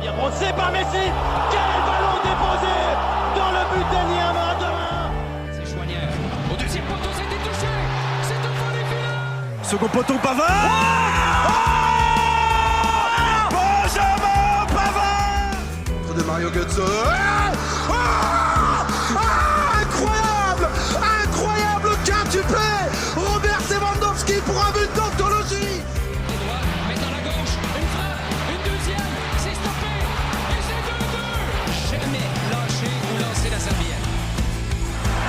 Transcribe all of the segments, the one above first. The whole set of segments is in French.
Bien brossé par Messi. Quel ballon déposé dans le but d'Eniama demain. C'est Chouanière. Au deuxième poteau, c'était touché. C'est un point des finales. Second poteau, Pavard. Benjamin Pavard de Mario Götze. Incroyable, incroyable quintuplé. Robert Lewandowski pour un but d'anthologie. Mais dans la gauche, une frappe, une deuxième, c'est stoppé. Et c'est 2-2. Jamais lâché ou lancer la serviette.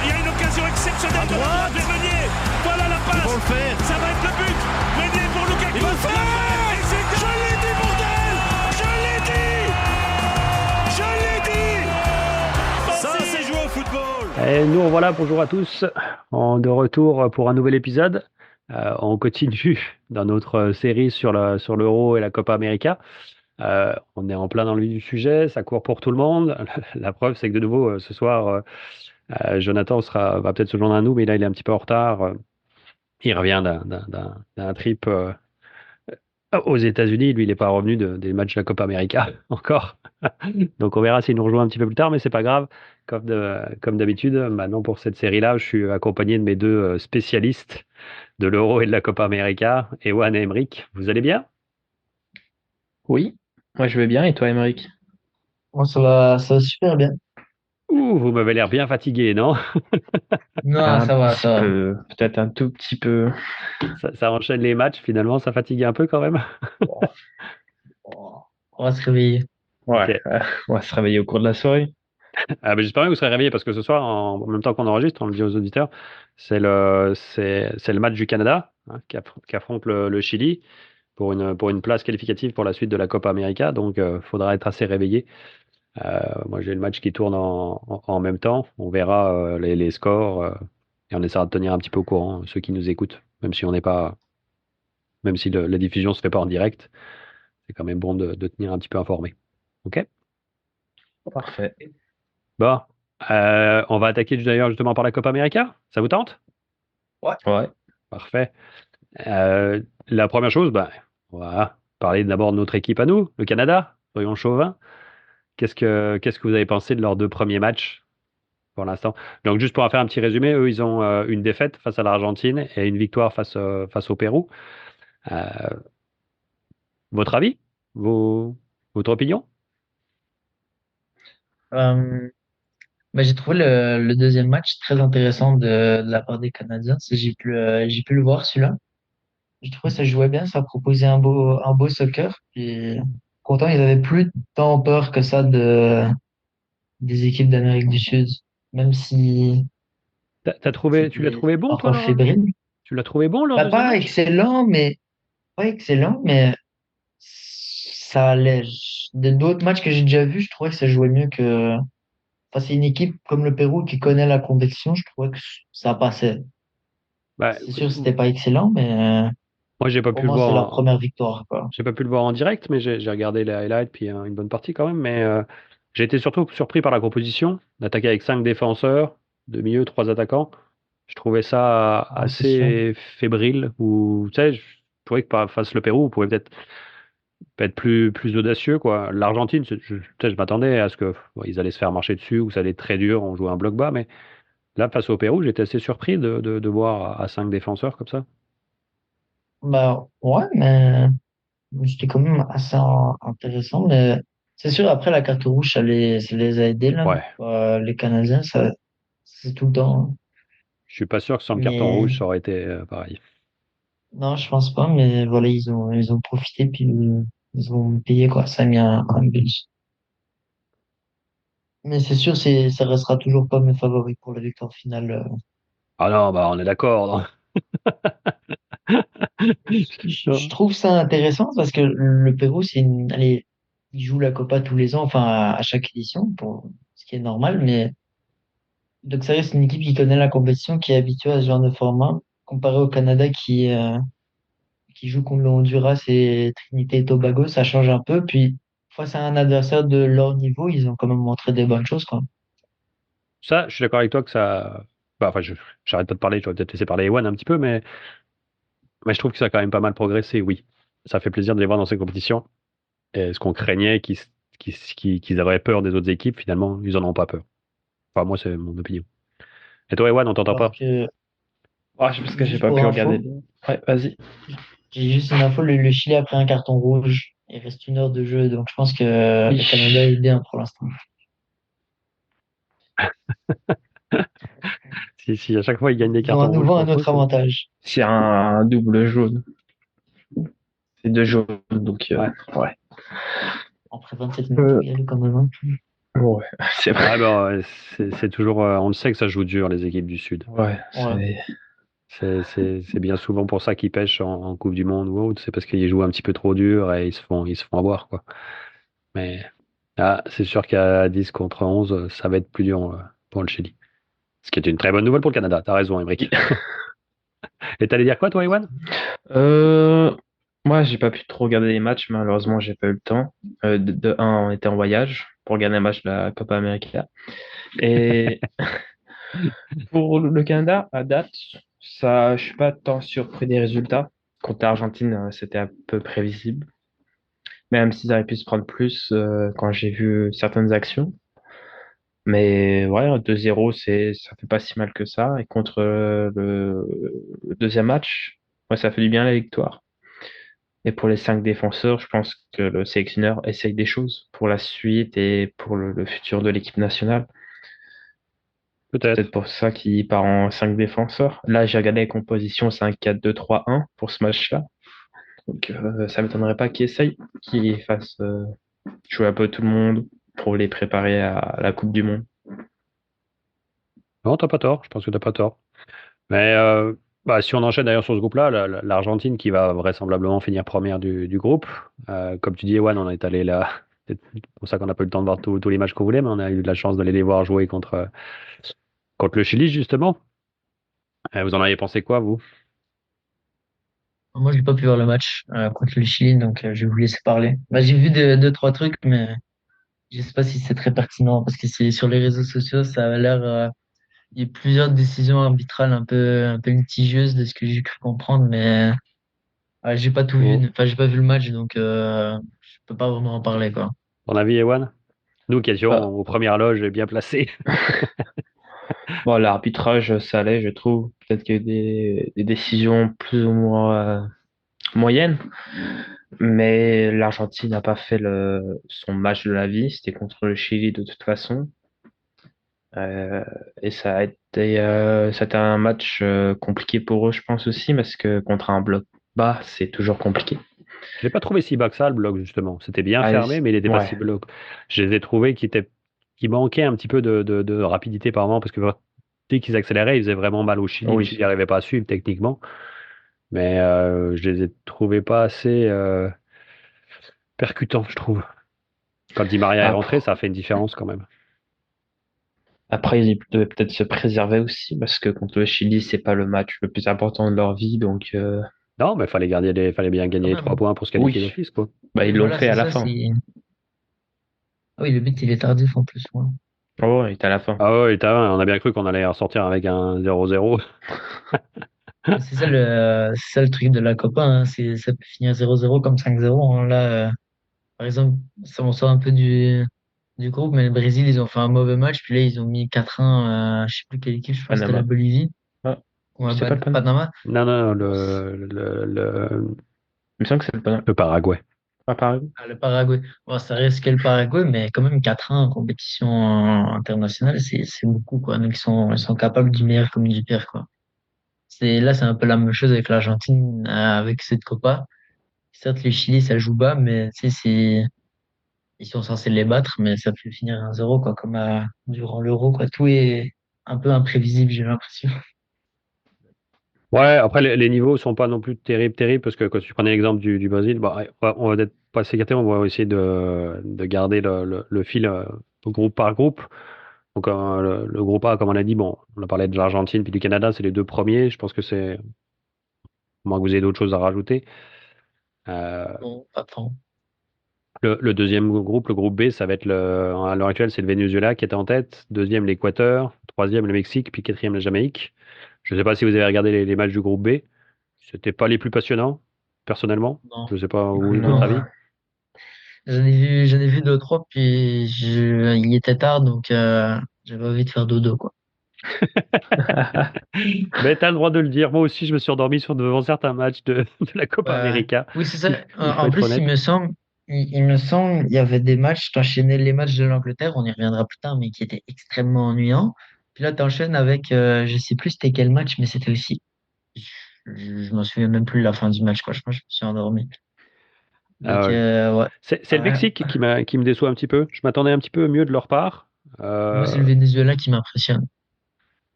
Il y a une occasion exceptionnelle de la droite de Meunier. Voilà la passe. Ils vont le faire. Ça va être le but. Meunier pour Lukaku. Il va le faire. Et c'est je l'ai dit, bordel. Je l'ai dit. Je l'ai dit. Ça, c'est jouer au football. Et nous voilà, bonjour à tous, de retour pour un nouvel épisode. On continue dans notre série sur l'Euro et la Copa América. On est en plein dans le vif du sujet, ça court pour tout le monde. La preuve, c'est que de nouveau, ce soir, Jonathan va peut-être se joindre à nous, mais là, il est un petit peu en retard. Il revient d'un trip aux États-Unis. Lui, il n'est pas revenu des matchs de la Copa América encore. Donc, on verra s'il nous rejoint un petit peu plus tard, mais c'est pas grave. Comme d'habitude, maintenant pour cette série-là, je suis accompagné de mes deux spécialistes de l'Euro et de la Copa América, Ewan et Emeric. Vous allez bien? Oui, moi je vais bien, et toi, Émeric? Moi, ça va super bien. Ouh, vous m'avez l'air bien fatigué, non? Non, ça va, ça va. Peut-être un tout petit peu. Ça enchaîne les matchs, finalement, ça fatigue un peu quand même. On va se réveiller. Ouais, Ok. on va se réveiller au cours de la soirée. Ah, ben, j'espère bien que vous serez réveillés parce que ce soir, en même temps qu'on enregistre, on le dit aux auditeurs, c'est le match du Canada qui affronte le Chili pour une place qualificative pour la suite de la Copa América. Donc, il faudra être assez réveillé. Moi, j'ai le match qui tourne en même temps. On verra les scores et on essaiera de tenir un petit peu au courant ceux qui nous écoutent, même si la diffusion se fait pas en direct. C'est quand même bon de tenir un petit peu informé. Ok? Parfait. Bon, on va attaquer d'ailleurs justement par la Copa América. Ça vous tente? Ouais. Parfait. La première chose, on va parler d'abord de notre équipe à nous, le Canada. Soyons chauvins. Qu'est-ce que vous avez pensé de leurs deux premiers matchs pour l'instant? Donc, juste pour en faire un petit résumé, eux, ils ont une défaite face à l'Argentine et une victoire face au Pérou. Votre avis? Votre opinion? J'ai trouvé le deuxième match très intéressant de la part des Canadiens. J'ai pu le voir celui-là. Je trouvais que ça jouait bien, ça proposait un beau soccer. Et pourtant, ils avaient plus tant peur que ça des équipes d'Amérique du Sud, même si Tu l'as trouvé bon, toi, parfois fébrile. Tu l'as trouvé bon, leur deuxième Pas match? excellent, mais ça allait. D'autres matchs que j'ai déjà vus, je trouvais que ça jouait mieux que. Enfin, c'est une équipe comme le Pérou qui connaît la compétition, je trouvais que ça passait. Bah, C'est sûr, c'était pas excellent, mais moi, j'ai pas au pu le moins c'est leur voir. première victoire, quoi. J'ai pas pu le voir en direct, mais j'ai regardé les highlights puis une bonne partie quand même. Mais j'ai été surtout surpris par la composition, d'attaquer avec 5 défenseurs, de milieu, 3 attaquants. Je trouvais ça Ouais, c'est sûr. assez fébrile. Ou tu sais, je trouvais que face le Pérou, vous pouvez peut-être être plus audacieux, quoi. L'Argentine, je m'attendais à ce que ils allaient se faire marcher dessus ou ça allait être très dur, on jouait un bloc bas. Mais là, face au Pérou, j'étais assez surpris de voir à 5 défenseurs comme ça. Ouais, mais c'était quand même assez intéressant. Mais c'est sûr, après la carte rouge, ça les a aidés, là. Ouais. Les Canadiens, ça, c'est tout le temps, hein. Je suis pas sûr que sans le carton Mais rouge, ça aurait été pareil. non, je pense pas, mais voilà, ils ont profité, puis ils ont payé, quoi. Ça a mis un but. Mais c'est sûr, ça restera toujours pas mes favoris pour la victoire finale. Ah non, on est d'accord, non. Je trouve ça intéressant parce que le Pérou, allez, il joue la Copa tous les ans, enfin à chaque édition, ce qui est normal, mais donc ça reste une équipe qui connaît la compétition, qui est habituée à ce genre de format, comparé au Canada qui joue contre le Honduras et Trinité et Tobago, ça change un peu. Puis face à un adversaire de leur niveau, ils ont quand même montré des bonnes choses, quoi. Ça, je suis d'accord avec toi que ça. Enfin, j'arrête pas de parler, je vais peut-être laisser parler Ewan un petit peu, mais je trouve que ça a quand même pas mal progressé, oui. Ça fait plaisir de les voir dans ces compétitions. Et ce qu'on craignait, qu'ils auraient peur des autres équipes. Finalement, ils en ont pas peur. Enfin, moi, c'est mon opinion. Et toi, Ewan, on t'entend pas? Alors que, Ah, parce que j'ai juste pas pour pu info, regarder. Ouais, vas-y. j'ai juste une info, le Chili a pris un carton rouge. Il reste 1 heure de jeu, donc je pense que le Canada est bien pour l'instant. Si, à chaque fois, ils gagnent des Ils ont à cartons rouges nouveau un contre eux, autre avantage. C'est un double jaune. C'est 2 jaunes, donc ouais. Après 27 minutes, il y a eu quand même. Hein. Ouais, c'est vrai. Ah, ben, c'est toujours. On le sait que ça joue dur, les équipes du Sud. Ouais, Ouais. C'est bien souvent pour ça qu'ils pêchent en Coupe du Monde ou autre. C'est parce qu'ils jouent un petit peu trop dur et ils se font avoir, quoi. Mais c'est sûr qu'à 10 contre 11, ça va être plus dur pour le Chili. Ce qui est une très bonne nouvelle pour le Canada. T'as raison, Emric. Et t'allais dire quoi, toi, Ewan? Euh, Moi, j'ai pas pu trop regarder les matchs, malheureusement, j'ai pas eu le temps. De un, on était en voyage pour regarder un match de la Copa América. Et pour le Canada, à date, ça, je suis pas tant surpris des résultats. Contre l'Argentine, c'était un peu prévisible. Même s'ils auraient pu se prendre plus quand j'ai vu certaines actions. Mais ouais, 2-0, ça fait pas si mal que ça. Et contre le deuxième match, ouais, ça fait du bien la victoire. Et pour les 5 défenseurs, je pense que le sélectionneur essaye des choses pour la suite et pour le futur de l'équipe nationale. C'est Peut-être. peut-être pour ça qu'il part en 5 défenseurs. Là, j'ai regardé les compositions, c'est un 4-2-3-1 pour ce match-là. Donc, ça m'étonnerait pas qu'il essaye, qu'il fasse jouer un peu tout le monde pour les préparer à la Coupe du Monde. Non, t'as pas tort. Je pense que t'as pas tort. Mais si on enchaîne d'ailleurs sur ce groupe-là, l'Argentine qui va vraisemblablement finir première du groupe. Comme tu dis, Ewan, on est allé là. C'est pour ça qu'on n'a pas eu le temps de voir tous les matchs qu'on voulait, mais on a eu de la chance d'aller les voir jouer contre le Chili, justement. Vous en avez pensé quoi, vous? Moi, j'ai pas pu voir le match contre le Chili, donc je vais vous laisser parler. Bah, j'ai vu deux, trois trucs, mais je sais pas si c'est très pertinent parce que c'est sur les réseaux sociaux, ça a l'air. Il y a plusieurs décisions arbitrales un peu litigieuses de ce que j'ai cru comprendre, mais j'ai pas tout vu. Oh. Enfin, j'ai pas vu le match, donc je peux pas vraiment en parler, quoi. Ton avis, Ewan? Nous qui étions Bah, aux premières loges bien placées. bon, l'arbitrage, ça allait, je trouve. Peut-être qu'il y a eu des décisions plus ou moins moyennes, mais l'Argentine n'a pas fait son match de la vie. C'était contre le Chili de toute façon. Et ça a été un match compliqué pour eux, je pense aussi, parce que contre un bloc bas, c'est toujours compliqué. Je l'ai pas trouvé si bas que ça, le bloc, justement. C'était bien Ah, fermé, mais il n'était pas si ouais, bloc. Je les ai trouvés qui manquaient un petit peu de rapidité par moment, parce que dès qu'ils accéléraient, ils faisaient vraiment mal au Chili. Le oui. Chili n'arrivait pas à suivre techniquement. Mais je les ai trouvés pas assez percutants, je trouve. Quand Di Maria est rentré, Après, ça a fait une différence quand même. après, ils devaient peut-être se préserver aussi, parce que contre le Chili, c'est pas le match le plus important de leur vie, donc Non, mais fallait bien gagner Quand les même. 3 points pour se qualifier oui, d'office, quoi. bah, Oui, ils l'ont voilà, fait à c'est la ça. fin. Ah oui, le but, il est tardif en plus. Ouais. Oh, il est à la fin. Ah ouais, on a bien cru qu'on allait ressortir avec un 0-0. C'est ça le truc de la Copa. Hein. Ça peut finir 0-0 comme 5-0. Hein. Là, par exemple, ça m'en sort un peu du groupe, mais le Brésil, ils ont fait un mauvais match. Puis là, ils ont mis 4-1 à je sais plus quelle équipe, je pense que c'était la Panama. Bolivie. Ah, Ou à c'est pas le Panama. Panama. Non, non, Bon, Il me semble que c'est le Panama. le Paraguay. Ah, pareil. le Paraguay. Bon, ça reste que le Paraguay, mais quand même 4-1 en compétition internationale, c'est beaucoup, quoi. Donc, ils sont capables du meilleur comme du pire, quoi. Là, c'est un peu la même chose avec l'Argentine, avec cette Copa. Certes, le Chili, ça joue bas, mais tu sais, ils sont censés les battre, mais ça peut finir 1-0, quoi, comme durant l'Euro, quoi. Tout est un peu imprévisible, j'ai l'impression. Ouais, après, les niveaux sont pas non plus terribles, parce que quand tu prenais l'exemple du Brésil, bah, on va peut-être pas s'écarter, on va essayer de garder le fil groupe par groupe. Donc, le groupe A, comme on a dit, bon, on a parlé de l'Argentine puis du Canada, c'est les deux premiers. Je pense que c'est, à moins que vous ayez d'autres choses à rajouter. Euh, Bon, pas tant. le deuxième groupe, le groupe B, ça va être à l'heure actuelle, c'est le Venezuela qui est en tête. Deuxième, l'Équateur. Troisième, le Mexique. Puis quatrième, la Jamaïque. Je ne sais pas si vous avez regardé les matchs du groupe B. C'était pas les plus passionnants, personnellement. Non. Je ne sais pas où est votre Non. avis. J'en ai vu deux, trois, puis il était tard, donc j'avais envie de faire dodo, quoi. Mais t'as le droit de le dire. Moi aussi, je me suis endormi devant certains matchs de la Copa Ouais. América. Oui, c'est ça. Il faut En être plus, honnête. il me semble, il y avait des matchs, t'enchaînais les matchs de l'Angleterre, on y reviendra plus tard, mais qui étaient extrêmement ennuyants. Puis là, t'enchaînes avec, je sais plus c'était quel match, mais c'était aussi, je m'en souviens même plus de la fin du match, quoi. Je pense que je me suis endormi. Donc, Euh, ouais. c'est le Ouais. Mexique qui me déçoit un petit peu. Je m'attendais un petit peu mieux de leur part. Moi, c'est le Venezuela qui m'impressionne,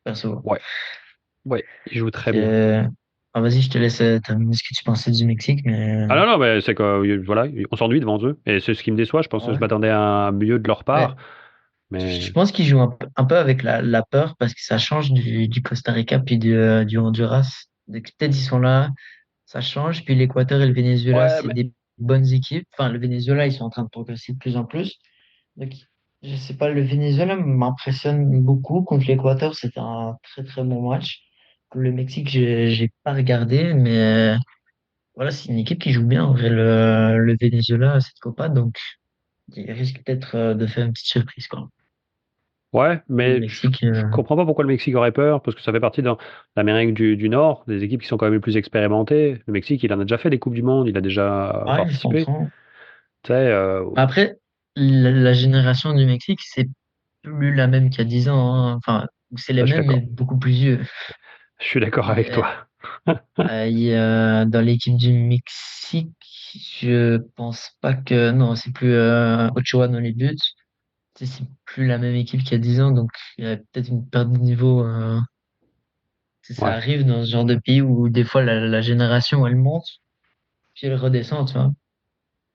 perso. Ouais, ouais, ils jouent très bien. Que... Ah, vas-y, je te laisse terminer ce que tu pensais du Mexique, mais Ah non, non, mais c'est que voilà, on s'ennuie devant eux. Et c'est ce qui me déçoit. Je pense que je ouais. m'attendais à mieux de leur part. Ouais. Mais Je pense qu'ils jouent un peu avec la peur parce que ça change du Costa Rica puis du Honduras. Donc, peut-être ils sont là, ça change. Puis l'Équateur et le Venezuela, ouais, c'est mais des bonnes équipes. Enfin, le Venezuela, ils sont en train de progresser de plus en plus. Donc, je sais pas, le Venezuela m'impressionne beaucoup. Contre l'Équateur, c'était un très très bon match. Le Mexique, j'ai pas regardé, mais voilà, c'est une équipe qui joue bien en vrai, le Venezuela à cette Copa. Donc, il risque peut-être de faire une petite surprise, quoi. ouais, Le mais Mexique, je comprends pas pourquoi le Mexique aurait peur, parce que ça fait partie de l'Amérique du Nord, des équipes qui sont quand même les plus expérimentées. Le Mexique, il en a déjà fait des Coupes du Monde, il a déjà ouais, je participé. comprends. Tu sais, Après, la génération du Mexique, c'est plus la même qu'il y a 10 ans, hein. Enfin, c'est les ça, je suis mêmes, mais d'accord. beaucoup plus vieux. Je suis d'accord avec Et, toi. dans l'équipe du Mexique, je pense pas que... Non, c'est plus Ochoa dans les buts. Tu sais, c'est plus la même équipe qu'il y a 10 ans, donc il y a peut-être une perte de niveau. Tu sais, ça Ouais. arrive dans ce genre de pays où des fois la génération, elle monte, puis elle redescend, tu vois.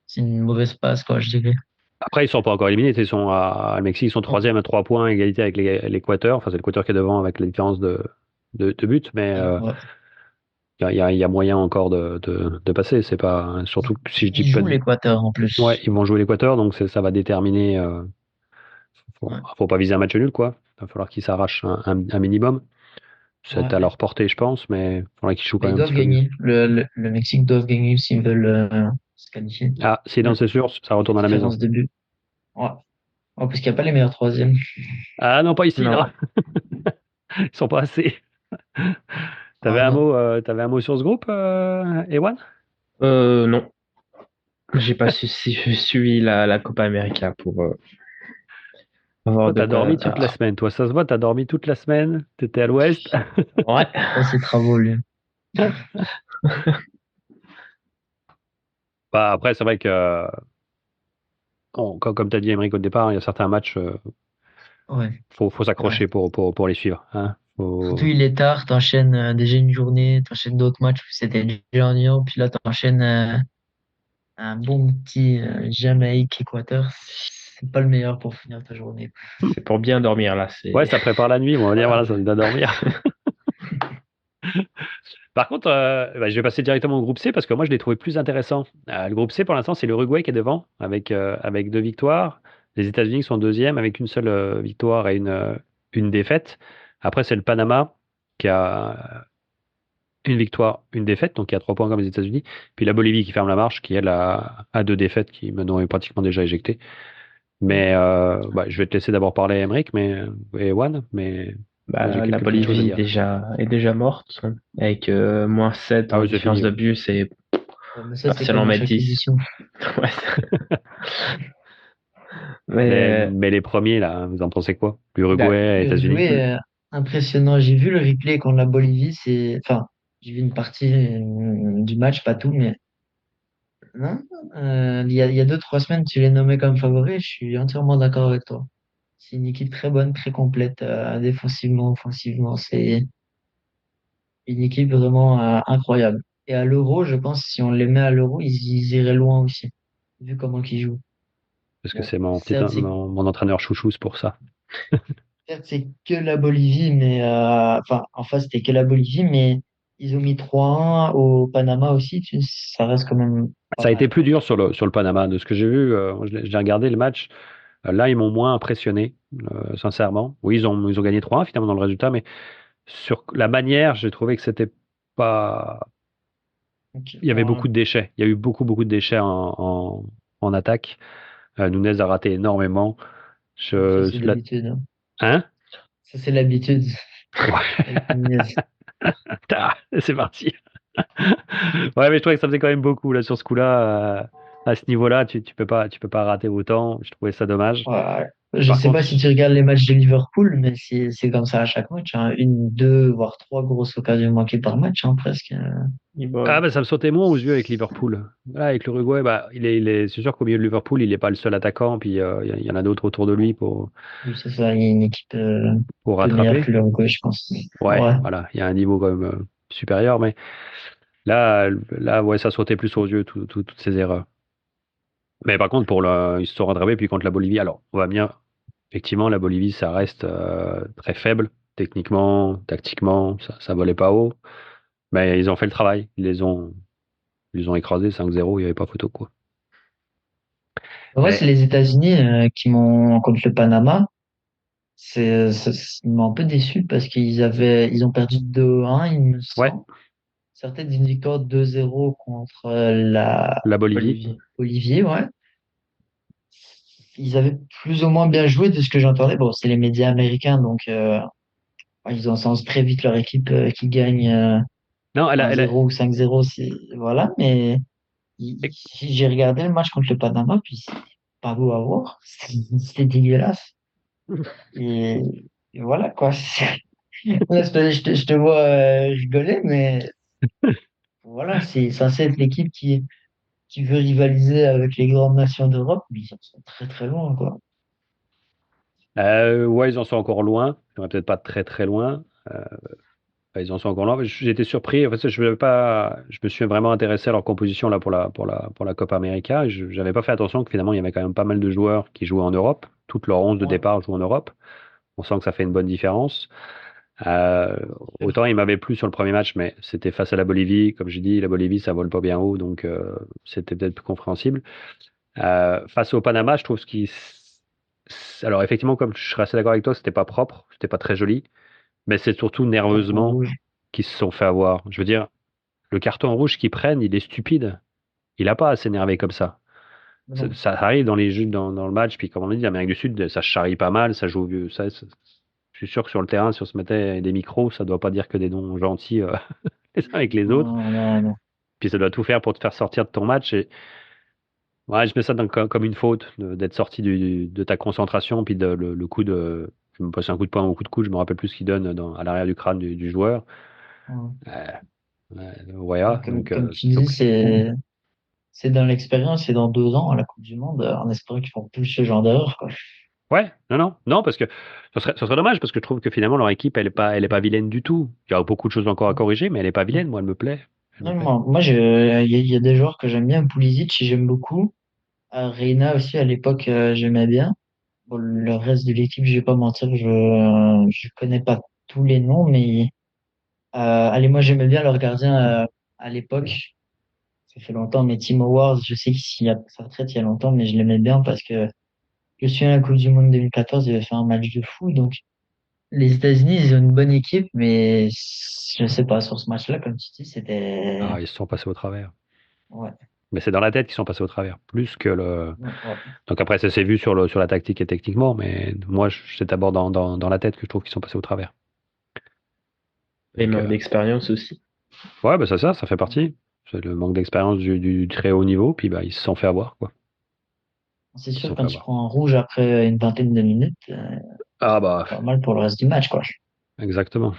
C'est une mauvaise passe, quoi, je dirais. Après, ils sont pas encore éliminés. Ils sont le Mexique, ils sont Oh, troisième à 3 points, égalité avec l'Équateur. Enfin, c'est l'Équateur qui est devant avec la différence de buts, mais ouais. il y a moyen encore de passer. C'est pas surtout si je dis Il pas joue de... l'Équateur en Ouais, plus. ils vont jouer l'Équateur, donc ça va déterminer. Ouais. Faut pas viser un match nul, quoi. Il va falloir qu'ils s'arrachent un minimum. C'est Ouais. à leur portée, je pense, mais il faudra qu'ils jouent quand Mais ils même un petit doivent peu mieux. gagner. Le Mexique doivent gagner s'ils veulent se qualifier. Ah, si, non, Ouais. c'est sûr, ça retourne à la maison. Différence de but. Ouais. Ouais, parce qu'il n'y a pas les meilleurs troisièmes. Ah non, pas ici, Non. non. Ils sont pas assez. Ah non. T'avais un mot sur ce groupe, Ewan? Non. J'ai pas suivi la Copa América pour avoir Toi, de t'as quoi. dormi toute la semaine. Toi, ça se voit, t'as dormi toute la semaine. T'étais à l'ouest. Ouais. Ça, c'est travaux, lui. Bah, après, c'est vrai que, comme tu as dit, Émeric, au départ, il y a certains matchs, Ouais. faut Ouais. s'accrocher pour les suivre. Hein. Surtout, il est tard, t'enchaînes déjà une journée, t'enchaînes d'autres matchs où c'était déjà ennuyant, puis là, t'enchaînes un bon petit Jamaïque-Équateur. C'est pas le meilleur pour finir ta journée. C'est pour bien dormir là. Ouais, C'est ça prépare la nuit. On va dire, Voilà. voilà, ça aide à dormir. Par contre, bah, je vais passer directement au groupe C parce que moi, je l'ai trouvé plus intéressant. Le groupe C, pour l'instant, c'est l'Uruguay qui est devant avec 2 victoires. Les États-Unis sont deuxième avec une seule victoire et une défaite. Après, c'est le Panama qui a une victoire, une défaite, donc qui a 3 points comme les États-Unis. Puis la Bolivie qui ferme la marche, qui elle a 2 défaites, qui maintenant est pratiquement déjà éjectée. Mais bah, je vais te laisser d'abord parler, Emric, et Ewan, mais moi j'ai la quelques petites choses à Bolivie dire. est déjà morte, hein, avec -7 Ah en oui, c'est différence fini. de Ouais. but. C'est Ouais, mais ça, c'est personne comme en à met chaque 10. édition. Ouais. Mais, Mais mais les premiers, là, vous en pensez quoi? bah, L'Uruguay, États-Unis? L'Uruguay, impressionnant. J'ai vu le replay contre la Bolivie. Enfin, j'ai vu une partie du match, pas tout, mais non. Il y a 2, 3 semaines, tu les nommais comme favoris. Je suis entièrement d'accord avec toi. C'est une équipe très bonne, très complète, défensivement, offensivement. C'est une équipe vraiment incroyable. Et à l'Euro, je pense, si on les met à l'Euro, ils iraient loin aussi, vu comment ils jouent. Parce que Bon, c'est certes, mon entraîneur chouchou, c'est pour ça. c'est que la Bolivie, mais enfin, en face, c'était que la Bolivie, mais ils ont mis 3-1 au Panama aussi. Ça reste quand même pas Ça a été mal, plus quoi. dur sur le Panama. De ce que j'ai vu, j'ai regardé le match. Là, ils m'ont moins impressionné, sincèrement. Oui, ils ont gagné 3-1 finalement dans le résultat, mais sur la manière, j'ai trouvé que c'était pas. Ok, Il y avait ouais. beaucoup de déchets. Il y a eu beaucoup, beaucoup de déchets en attaque. Nunez a raté énormément. Ça, c'est La- d'habitude, hein. Hein? Ça, c'est l'habitude Ouais, avec Nunez. c'est parti. Ouais, mais je trouvais que ça faisait quand même beaucoup là sur ce coup-là. À ce niveau-là, tu peux pas rater autant. Je trouvais ça dommage. Ouais. Je Par sais contre, pas si tu regardes les matchs de Liverpool, mais c'est comme ça à chaque match, hein. Une, deux, voire trois grosses occasions manquées par match, hein, presque. bah, ça me sautait moins aux yeux avec Liverpool. Là, avec l'Uruguay, bah, c'est sûr qu'au milieu de Liverpool, il n'est pas le seul attaquant, puis il y en a d'autres autour de lui Oui, c'est ça, il y a une équipe pour peu meilleure rattraper. que l'Uruguay, je pense. Ouais, Ouais. voilà, il y a un niveau quand même supérieur, mais là, ouais, ça sautait plus aux yeux, toutes ces erreurs. Mais par contre, ils se sont rattrapés, puis contre la Bolivie, alors, on va bien, effectivement, la Bolivie, ça reste très faible, techniquement, tactiquement, ça volait pas haut, mais ils ont fait le travail, ils les ont écrasés 5-0, il n'y avait pas photo, quoi. Ouais, c'est Mais, les États-Unis qui m'ont contre le Panama. Ils m'ont un peu déçu parce ils ont perdu 2-1, il me ouais, semble. Certaines d'une victoire 2-0 contre la la Bolivie. Olivier. Olivier, ouais. Ils avaient plus ou moins bien joué de ce que j'entendais. Bon, c'est les médias américains, donc ouais, ils ont sens très vite leur équipe qui gagne Non, 1-0 ou 5-0, voilà. Mais j'ai regardé le match contre le Panama, puis c'est pas beau à voir. C'était dégueulasse. Et, et voilà quoi. Là, je te vois rigoler, mais voilà, c'est censé être l'équipe qui veut rivaliser avec les grandes nations d'Europe, mais ils en sont très très loin, quoi. ouais, ils en sont encore loin. Ils sont peut-être pas très très loin. Ils en sont encore loin. J'ai été surpris. En fait, je me suis vraiment intéressé à leur composition là pour la Copa América. J'avais pas fait attention que finalement il y avait quand même pas mal de joueurs qui jouaient en Europe. Toutes leurs 11 de Ouais, départ jouent en Europe. On sent que ça fait une bonne différence. Euh, Autant il m'avait plu sur le premier match, mais c'était face à la Bolivie. Comme j'ai dit, la Bolivie ça vole pas bien haut, donc c'était peut-être plus compréhensible. Face au Panama, je trouve alors effectivement, comme je serais assez d'accord avec toi, c'était pas propre, c'était pas très joli, mais c'est surtout carton nerveusement rouge. qu'ils se sont fait avoir. Je veux dire, le carton rouge qu'ils prennent, il est stupide. Il a pas à s'énerver comme ça. Non. Ça arrive dans les jeux, dans le match, puis comme on a dit, l'Amérique du Sud, ça charrie pas mal, ça joue vieux. Je suis sûr que sur le terrain, si on se mettait des micros, ça doit pas dire que des noms gentils les uns avec les autres. Non, non, non. Puis ça doit tout faire pour te faire sortir de ton match. Et ouais, je mets ça comme une faute d'être sorti de ta concentration, puis le coup de. Je me passe un coup de poing ou un coup de coude, je me rappelle plus ce qu'il donne à l'arrière du crâne du joueur. Ouais. Voilà, Comme tu dis, c'est dans l'expérience et dans 2 ans à la Coupe du Monde, en espérant qu'ils font plus ce genre d'erreur, quoi. ouais, non, parce que ça serait dommage, parce que je trouve que finalement leur équipe, elle est pas vilaine du tout. Il y a beaucoup de choses encore à corriger, mais elle est pas vilaine, moi, elle me plaît. Elle me Non, plaît. il y a des joueurs que j'aime bien. Pulisic, j'aime beaucoup. Reina aussi, à l'époque, j'aimais bien. Bon, le reste de l'équipe, je vais pas mentir, je connais pas tous les noms, mais allez, moi j'aimais bien leur gardien à l'époque. Ça fait longtemps, mais Tim Howard, je sais qu'il a pris sa retraite il y a longtemps, mais je l'aimais bien parce que je suis à la Coupe du Monde 2014, il avait fait un match de fou. Donc les États-Unis, ils ont une bonne équipe, mais je sais pas, sur ce match-là, comme tu dis, c'était... Ah, ils se sont passés au travers. Ouais, Mais c'est dans la tête qu'ils sont passés au travers, plus que le. ouais, ouais. Donc après, ça s'est vu sur la tactique et techniquement, mais moi, c'est d'abord dans la tête que je trouve qu'ils sont passés au travers. Et Donc, manque d'expérience aussi. ouais, bah ça fait partie. C'est le manque d'expérience du très haut niveau, puis bah, ils se sont fait avoir, quoi. C'est Ils se sûr, sont fait quand tu avoir. prends un rouge après une vingtaine de minutes, Ah bah, pas mal pour le reste du match, quoi. exactement.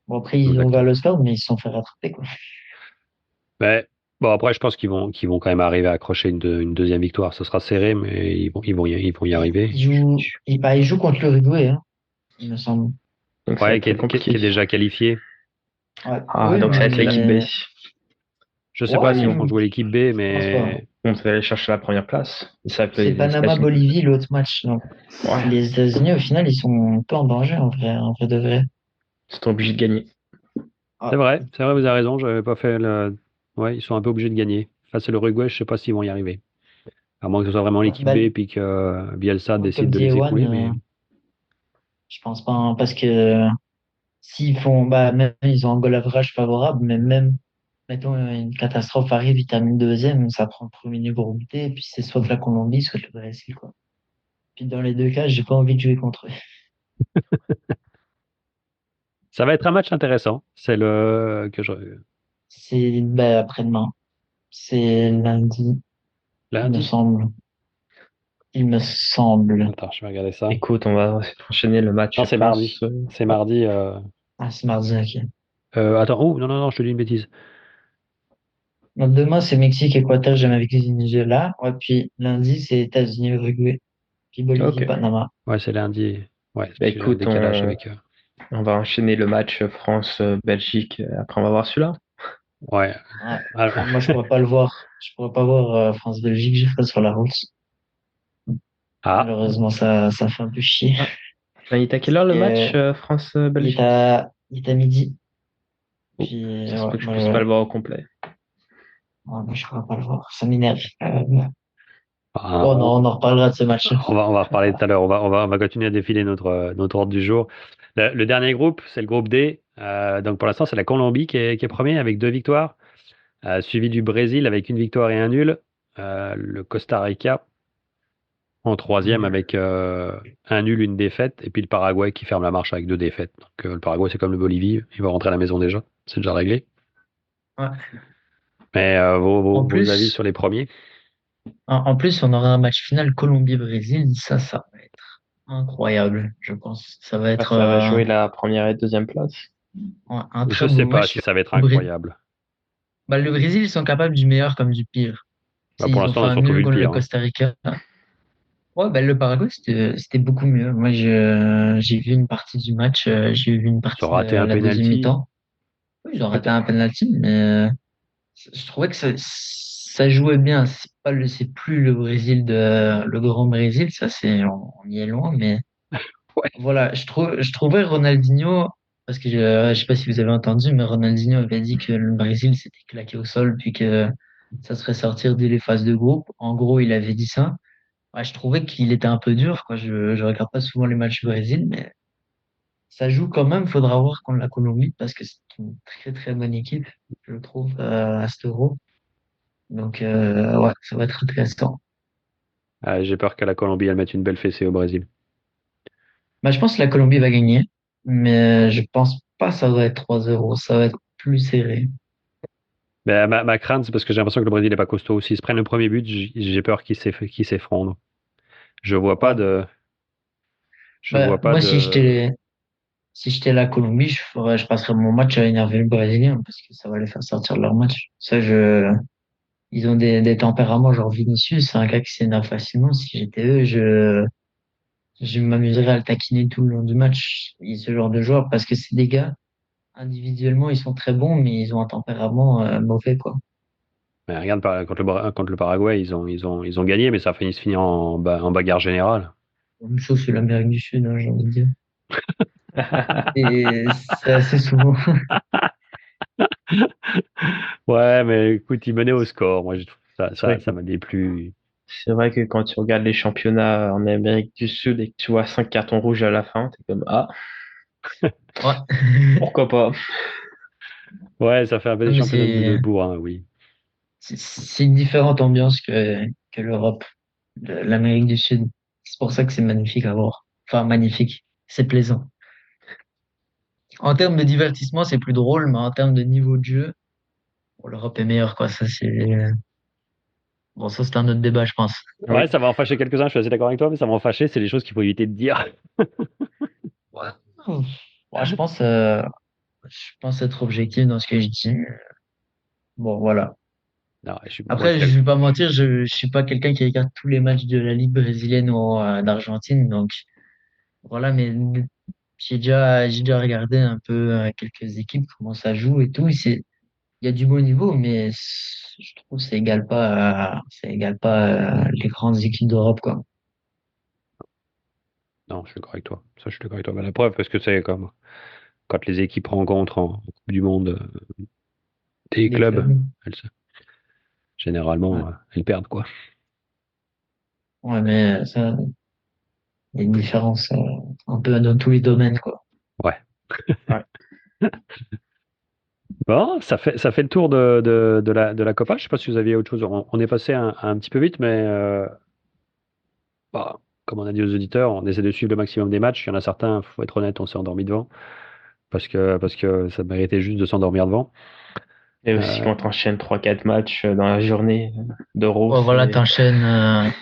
Bon, après, ils ont ouvert Exactement. le score, mais ils se sont fait rattraper, quoi. Mais bon, après, je pense qu'ils vont quand même arriver à accrocher une deuxième victoire. Ce sera serré, mais ils vont y arriver. Ils jouent contre l'Uruguay, hein, il me semble. Donc ça va Ouais, être très compliqué. qui est déjà qualifié. Ouais. Ah, Oui, donc ça va être l'équipe B. mais... Je sais pas Ouais, s'ils vont jouer l'équipe B, je pense pas. mais On va aller chercher la première place. Ça peut C'est les États-Unis. Panama-Bolivie, l'autre match. Donc, Ouais, les États-Unis, au final, ils sont un peu en danger, en vrai de vrai. ils sont obligés de gagner. c'est Ah, vrai, c'est vrai, vous avez raison. J'avais pas fait le. Ouais, ils sont un peu obligés de gagner. Face à l'Uruguay, je sais pas s'ils vont y arriver. À moins que ce soit vraiment ouais, l'équipe bah, B, puis que Bielsa décide comme de dit les Ewan, écouler, mais. je pense pas, hein, parce que s'ils font, bah, même ils ont un goal average favorable, mais même mettons, une catastrophe arrive, il termine deuxième, ça prend le premier du groupe D, et puis c'est soit la Colombie, soit le Brésil, quoi. Puis dans les deux cas, j'ai pas envie de jouer contre eux. Ça va être un match intéressant. C'est le que je C'est bah, après-demain. C'est lundi, il me lundi. semble. Il me semble. Attends, je vais regarder ça. Écoute, on va enchaîner le match Non, c'est mardi. France. C'est mardi. Ah, c'est mardi, ok. Attends, oh, non, non, non, je te dis une bêtise. Donc demain, c'est Mexique, Équateur, Jamaïque, Venezuela. Ouais, puis lundi, c'est États-Unis, Uruguay. Puis Bolivie, Ok. Panama. Ouais, c'est lundi. Ouais, parce Bah, que j'ai un écoute, décalage avec. on va enchaîner le match France-Belgique. Après, on va voir celui-là. Ouais. Ouais. Alors, Moi, je pourrais pas le voir. Je pourrais pas voir France-Belgique, je ferai sur la route. ah, Malheureusement, ça fait un peu chier. Ah. Il est à quelle heure le match Il est France-Belgique? à midi. Oh, Puis, ça se ouais, peut que je puisse pas le voir au complet. moi, je pourrais pas le voir. Ça m'énerve. ah, Bon, non, on en reparlera de ce match. on va reparler tout à l'heure. On va continuer à défiler notre ordre du jour. Le dernier groupe, c'est le groupe D. Donc pour l'instant, c'est la Colombie qui est premier avec 2 victoires, suivi du Brésil avec 1 victoire et un nul. Le Costa Rica en troisième avec un nul, une défaite, et puis le Paraguay qui ferme la marche avec 2 défaites. Donc le Paraguay, c'est comme le Bolivie, il va rentrer à la maison déjà, c'est déjà réglé. Ouais. Mais En vos avis plus, sur les premiers? en plus, on aura un match final Colombie-Brésil. Ça va être incroyable, je pense. Ça va Ah, être ça va jouer la première et deuxième place. un Je très sais beau pas match. si ça va être Le, Bré- incroyable. Bah, le Brésil, ils sont capables du meilleur comme du pire. Bah, pour Ils ont l'instant, fait on a un surtout nul vu le contre le pire, hein. Costa Rica. Ouais, bah, le Paraguay, c'était beaucoup mieux. Moi, j'ai vu une partie du match, j'ai vu une Ils ont partie de raté un la deuxième penalty. mi-temps. Oui, ils ont raté un penalty, mais je trouvais que ça jouait bien. C'est plus le Brésil le grand Brésil, ça on y est loin, mais Ouais. voilà, je trouvais Ronaldinho, parce que je sais pas si vous avez entendu, mais Ronaldinho avait dit que le Brésil s'était claqué au sol, puis que ça serait sortir dès les phases de groupe. En gros, il avait dit ça. Ouais, je trouvais qu'il était un peu dur, quoi. Je regarde pas souvent les matchs du Brésil, mais ça joue quand même. Faudra voir contre la Colombie, parce que c'est une très très bonne équipe, je trouve, à cet Euro. Donc, ouais, ça va être intéressant. J'ai peur que la Colombie elle mette une belle fessée au Brésil. Bah, je pense que la Colombie va gagner, mais je pense pas que ça va être 3-0. Ça va être plus serré. Mais ma crainte, c'est parce que j'ai l'impression que le Brésil n'est pas costaud. S'ils se prennent le premier but, j'ai peur qu'ils s'effondrent. Je vois pas Ouais. de. Je Bah, vois pas moi, de. si j'étais la Colombie, je passerais mon match à énerver le Brésilien parce que ça va les faire sortir de leur match. Ils ont des tempéraments genre Vinicius, c'est un gars qui s'énerve facilement. Si j'étais eux, je m'amuserais à le taquiner tout le long du match. Et ce genre de joueur parce que c'est des gars, individuellement, ils sont très bons, mais ils ont un tempérament mauvais, quoi. Mais regarde, contre le Paraguay, ils ont gagné, mais ça a fini se finir en bagarre générale. Même chose sur l'Amérique du Sud, hein, j'ai envie de dire. Et c'est assez souvent. Ouais, mais écoute, ils menaient au score. Moi, je trouve C'est vrai ça m'a déplu. C'est vrai que quand tu regardes les championnats en Amérique du Sud et que tu vois 5 cartons rouges à la fin, t'es comme, ah, Ouais. pourquoi pas? Ouais, ça fait un peu Non, des mais championnats de bourrin, oui. c'est une différente ambiance que l'Europe, l'Amérique du Sud. C'est pour ça que c'est magnifique à voir. Enfin, magnifique. C'est plaisant. En termes de divertissement, c'est plus drôle, mais en termes de niveau de jeu, bon, l'Europe est meilleure, quoi. Bon, ça, c'est un autre débat, je pense. Ouais, Oui. ça va en fâcher quelques-uns, je suis assez d'accord avec toi, mais ça va en fâcher, c'est les choses qu'il faut éviter de dire. Ouais. Ouais, je pense être objectif dans ce que je dis. Bon, voilà. Non, moi, Après, je vais pas mentir, je suis pas quelqu'un qui regarde tous les matchs de la Ligue brésilienne ou d'Argentine, donc voilà, mais j'ai déjà regardé un peu quelques équipes, comment ça joue et tout. Il y a du bon niveau, mais je trouve que ça égale pas les grandes équipes d'Europe, quoi. non, je suis d'accord avec toi. Ça, je suis d'accord avec toi. Bah, la preuve, parce que c'est comme quand les équipes rencontrent en Coupe du Monde des Des clubs, clubs. Ouais, généralement, elles perdent, quoi. ouais, mais ça, il y a une différence un peu dans tous les domaines, quoi. Ouais. Ouais. Bon, ça fait le tour de la Copa. Je sais pas si vous aviez autre chose. On est passé un petit peu vite, mais bah, comme on a dit aux auditeurs, on essaie de suivre le maximum des matchs. Il y en a certains, faut être honnête, on s'est endormi devant parce que ça méritait juste de s'endormir devant. Et aussi, quand t'enchaînes 3-4 matchs dans la journée d'Euro, Ouais, voilà, t'enchaînes,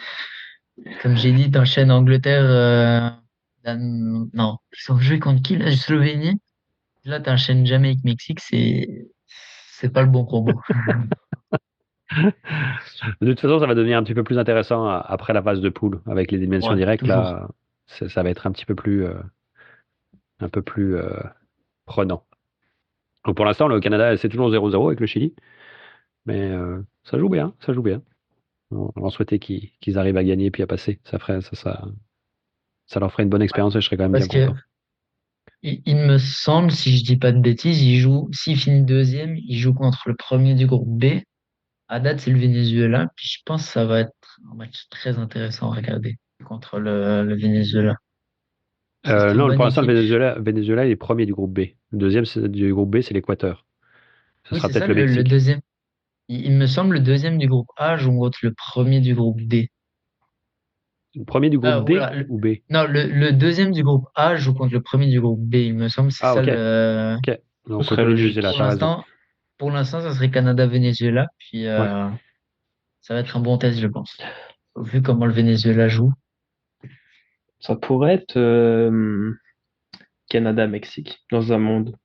comme j'ai dit, t'enchaînes Angleterre, non, ils ont joué contre qui, là, Slovénie? Là, t'enchaînes Jamaïque, Mexique, c'est pas le bon combo. De toute façon, ça va devenir un petit peu plus intéressant après la phase de poule avec les éliminations Ouais, directes. toujours. Là, ça va être un peu plus prenant. Donc pour l'instant, le Canada, c'est toujours 0-0 avec le Chili, mais ça joue bien, ça joue bien. On va souhaiter qu'ils arrivent à gagner puis à passer. Ça leur ferait une bonne expérience et je serais quand même bien Parce que content. il me semble, si je dis pas de bêtises, s'il finit deuxième, il joue contre le premier du groupe B. À date, c'est le Venezuela. Puis je pense que ça va être un match très intéressant à regarder contre le Venezuela. C'est une Non, bonne pour l'instant, équipe. Venezuela est premier du groupe B. Le deuxième du groupe B, c'est l'Équateur. Ce Oui, sera c'est ça, peut-être le le Mexique. deuxième. Il me semble le deuxième du groupe A joue contre le premier du groupe D. Le premier du groupe D Oula, ou B? non, le deuxième du groupe A joue contre le premier du groupe B. Il me semble que c'est Ah, ça ok. le. Ok. ce Donc, contre serait le Venezuela, logique. Pour t'as raison. l'instant, pour l'instant, ça serait Canada-Venezuela. Puis Ouais. ça va être un bon test, je pense. Vu comment le Venezuela joue. Ça pourrait être Canada-Mexique dans un monde.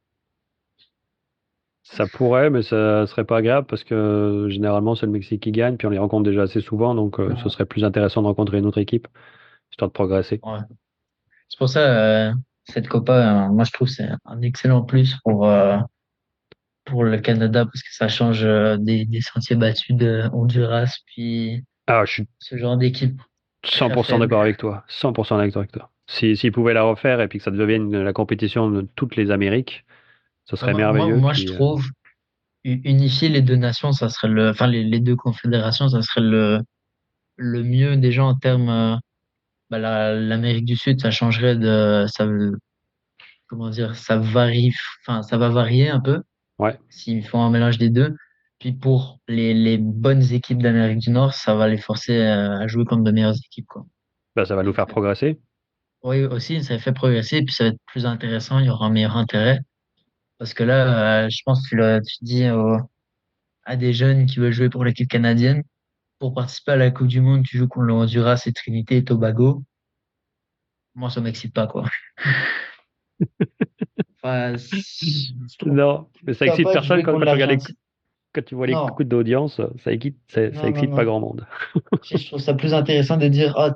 Ça pourrait, mais ça serait pas agréable parce que généralement, c'est le Mexique qui gagne, puis on les rencontre déjà assez souvent, donc ce serait plus intéressant de rencontrer une autre équipe, histoire de progresser. Ouais. C'est pour ça, cette Copa, moi, je trouve que c'est un excellent plus pour le Canada parce que ça change des sentiers battus de Honduras, puis Ah, je suis ce genre d'équipe très 100% faible. d'accord avec toi. 100% d'accord avec toi. S'ils pouvaient la refaire et puis que ça devienne la compétition de toutes les Amériques, ce Ouais, serait merveilleux. je Puis, trouve unifier les deux nations, ça serait enfin, les deux confédérations, ça serait le mieux déjà en termes, bah, l'Amérique du Sud, ça changerait comment dire, ça varie, enfin, ça va varier un peu ouais, s'ils font un mélange des deux. Puis pour les bonnes équipes d'Amérique du Nord, ça va les forcer à jouer contre de meilleures équipes, quoi. bah, ça va nous Donc, faire progresser. oui, aussi, ça fait progresser, puis ça va être plus intéressant, il y aura un meilleur intérêt. Parce que là, je pense que tu dis à des jeunes qui veulent jouer pour l'équipe canadienne, pour participer à la Coupe du Monde, tu joues contre le Honduras et Trinité et Tobago. Moi, ça m'excite pas, quoi. Enfin, je trouve Non, mais ça excite sympa de personne jouer contre l'Argentine. quand tu vois les Non, coups d'audience, ça non, non, excite pas non. grand monde. Je trouve ça plus intéressant de dire, oh,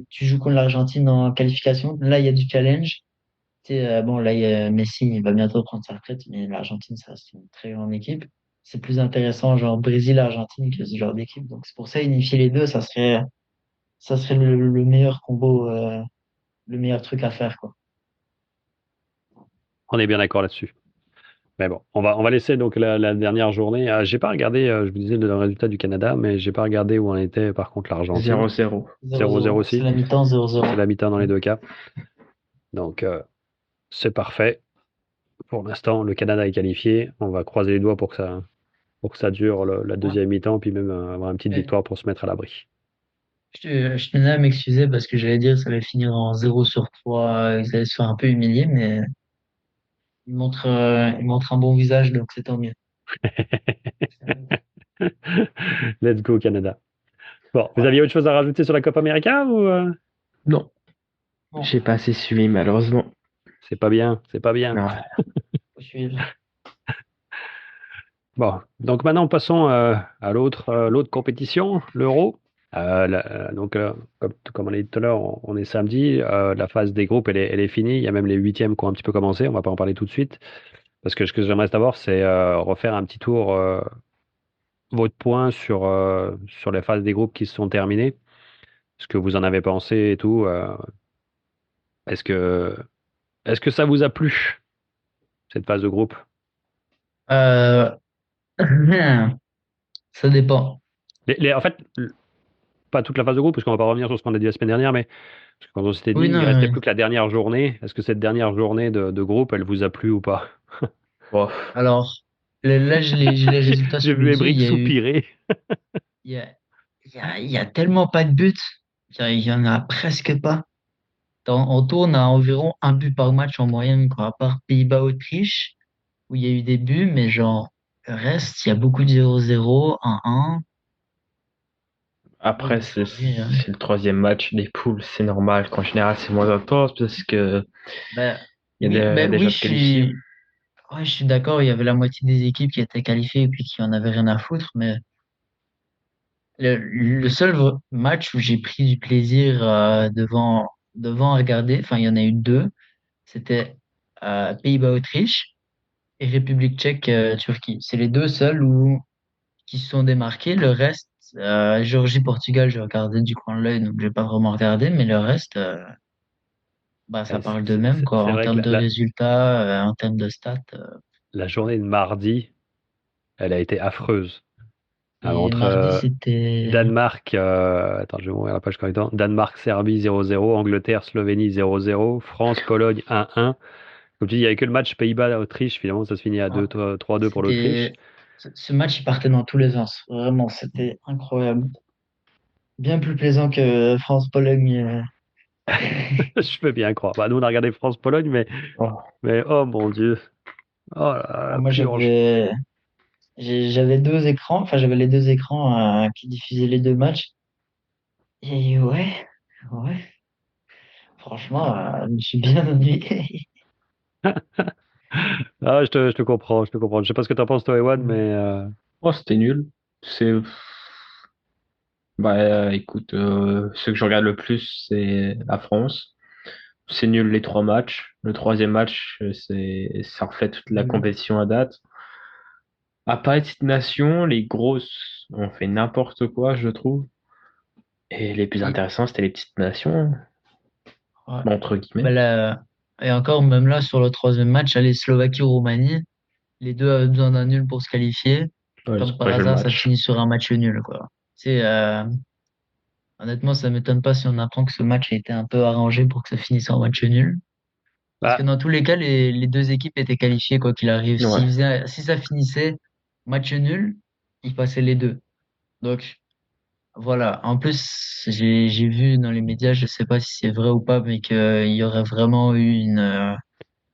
tu joues contre l'Argentine en qualification. Là, il y a du challenge. Tu sais, bon, là, Messi, il va bientôt prendre sa retraite, mais l'Argentine, ça reste une très grande équipe. C'est plus intéressant, genre Brésil-Argentine, que ce genre d'équipe. Donc, c'est pour ça, unifier les deux, ça serait le meilleur combo, le meilleur truc à faire, quoi. On est bien d'accord là-dessus. Mais bon, on va laisser donc la dernière journée. J'ai pas regardé, je vous disais le résultat du Canada, mais j'ai pas regardé où en était par contre l'Argentine. 0-0. 0-0 0-0. C'est aussi. la mi-temps, 0-0. C'est la mi-temps dans les deux cas. Donc c'est parfait. Pour l'instant, le Canada est qualifié. On va croiser les doigts pour que ça dure la Ouais. deuxième mi-temps, puis même avoir une petite Mais victoire pour se mettre à l'abri. je tenais à m'excuser parce que j'allais dire que ça allait finir en 0/3. Ils allaient se faire un peu humilier, mais ils montrent un bon visage, donc c'est tant mieux. Let's go Canada. Bon, vous Ouais. aviez autre chose à rajouter sur la Coupe América ou Non, Bon, j'ai pas assez suivi malheureusement. c'est pas bien, c'est pas bien. Non. faut suivre. Bon, donc maintenant passons à l'autre compétition, l'Euro. Donc, comme on l'a dit tout à l'heure, on est samedi. La phase des groupes, elle est finie. Il y a même les huitièmes qui ont un petit peu commencé. On va pas en parler tout de suite. Parce que ce que j'aimerais savoir, c'est refaire un petit tour, votre point sur les phases des groupes qui se sont terminées. Ce que vous en avez pensé et tout. Est-ce que, est-ce que ça vous a plu, cette phase de groupe? Euh, ça dépend. En fait, pas toute la phase de groupe, parce qu'on va pas revenir sur ce qu'on a dit la semaine dernière, mais parce que quand on s'était dit, Oui, il non, restait oui. plus que la dernière journée. Est-ce que cette dernière journée de groupe, elle vous a plu ou pas? Bon, Alors, Là, j'ai les résultats J'ai sous vu les yeux. Emric soupirer. Il y a, il y a tellement pas de buts. Il y en a presque pas. On tourne à environ un but par match en moyenne, quoi. À part Pays-Bas-Autriche, où il y a eu des buts, mais genre, le reste, il y a beaucoup de 0-0, 1-1. Ouais, Après, donc c'est oui, hein. c'est le troisième match des poules, c'est normal qu'en général c'est moins intense parce que Bah, il y oui, a bah, oui, déjà de qualifiés. je suis d'accord. Il y avait la moitié des équipes qui étaient qualifiées et puis qui en avaient rien à foutre. Mais le seul match où j'ai pris du plaisir devant à regarder, enfin, il y en a eu deux. C'était Pays-Bas-Autriche et République tchèque, Turquie. C'est les deux seuls qui se sont démarqués. Le reste, Géorgie-Portugal, j'ai regardé du coin de l'œil, donc j'ai pas vraiment regardé, mais le reste, bah, ça Ouais, parle d'eux-mêmes, quoi, c'est en vrai que termes de résultats, en termes de stats. la journée de mardi, elle a été affreuse. Et Entre mardi, c'était. Danemark, attends, je vais ouvrir la page correctement. Danemark-Serbie 0-0, Angleterre-Slovénie 0-0, France-Pologne 1-1. Comme tu dis, il n'y avait que le match Pays-Bas-Autriche. Finalement, ça se finit à Ah, 3-2 pour l'Autriche. c'était. Ce match, il partait dans tous les sens. Vraiment, c'était incroyable. Bien plus plaisant que France-Pologne. Je peux bien croire. Bah, nous, on a regardé France-Pologne, Oh, mais oh mon Dieu. Oh là là, la Moi, purge. j'avais deux écrans. Enfin, j'avais les deux écrans qui diffusaient les deux matchs. Et ouais. Franchement, je me suis bien ennuyé. Ah, je te comprends, je te comprends. Je sais pas ce que tu en penses, toi, Ewan, mais oh, c'était nul. C'est Bah écoute, ce que je regarde le plus, c'est la France. C'est nul les trois matchs. Le troisième match, ça reflète toute la Nul. compétition à date. À part les petites nations, les grosses ont fait n'importe quoi, je trouve. Et les plus Et, intéressants, c'était les petites nations, ouais. entre Bah guillemets. là, et encore, même là, sur le troisième match, allez, Slovaquie-Roumanie, les deux avaient besoin d'un nul pour se qualifier. Ouais, ils Comme ont par pas joué le hasard, ça match. finit sur un match nul, quoi. C'est, honnêtement, ça m'étonne pas si on apprend que ce match a été un peu arrangé pour que ça finisse en match nul. Parce que bah, dans tous les cas, les deux équipes étaient qualifiées, quoi qu'il arrive. Ouais. Si ça finissait match nul, ils passaient les deux. Donc, voilà. En plus, j'ai vu dans les médias, je sais pas si c'est vrai ou pas, mais qu'il y aurait vraiment eu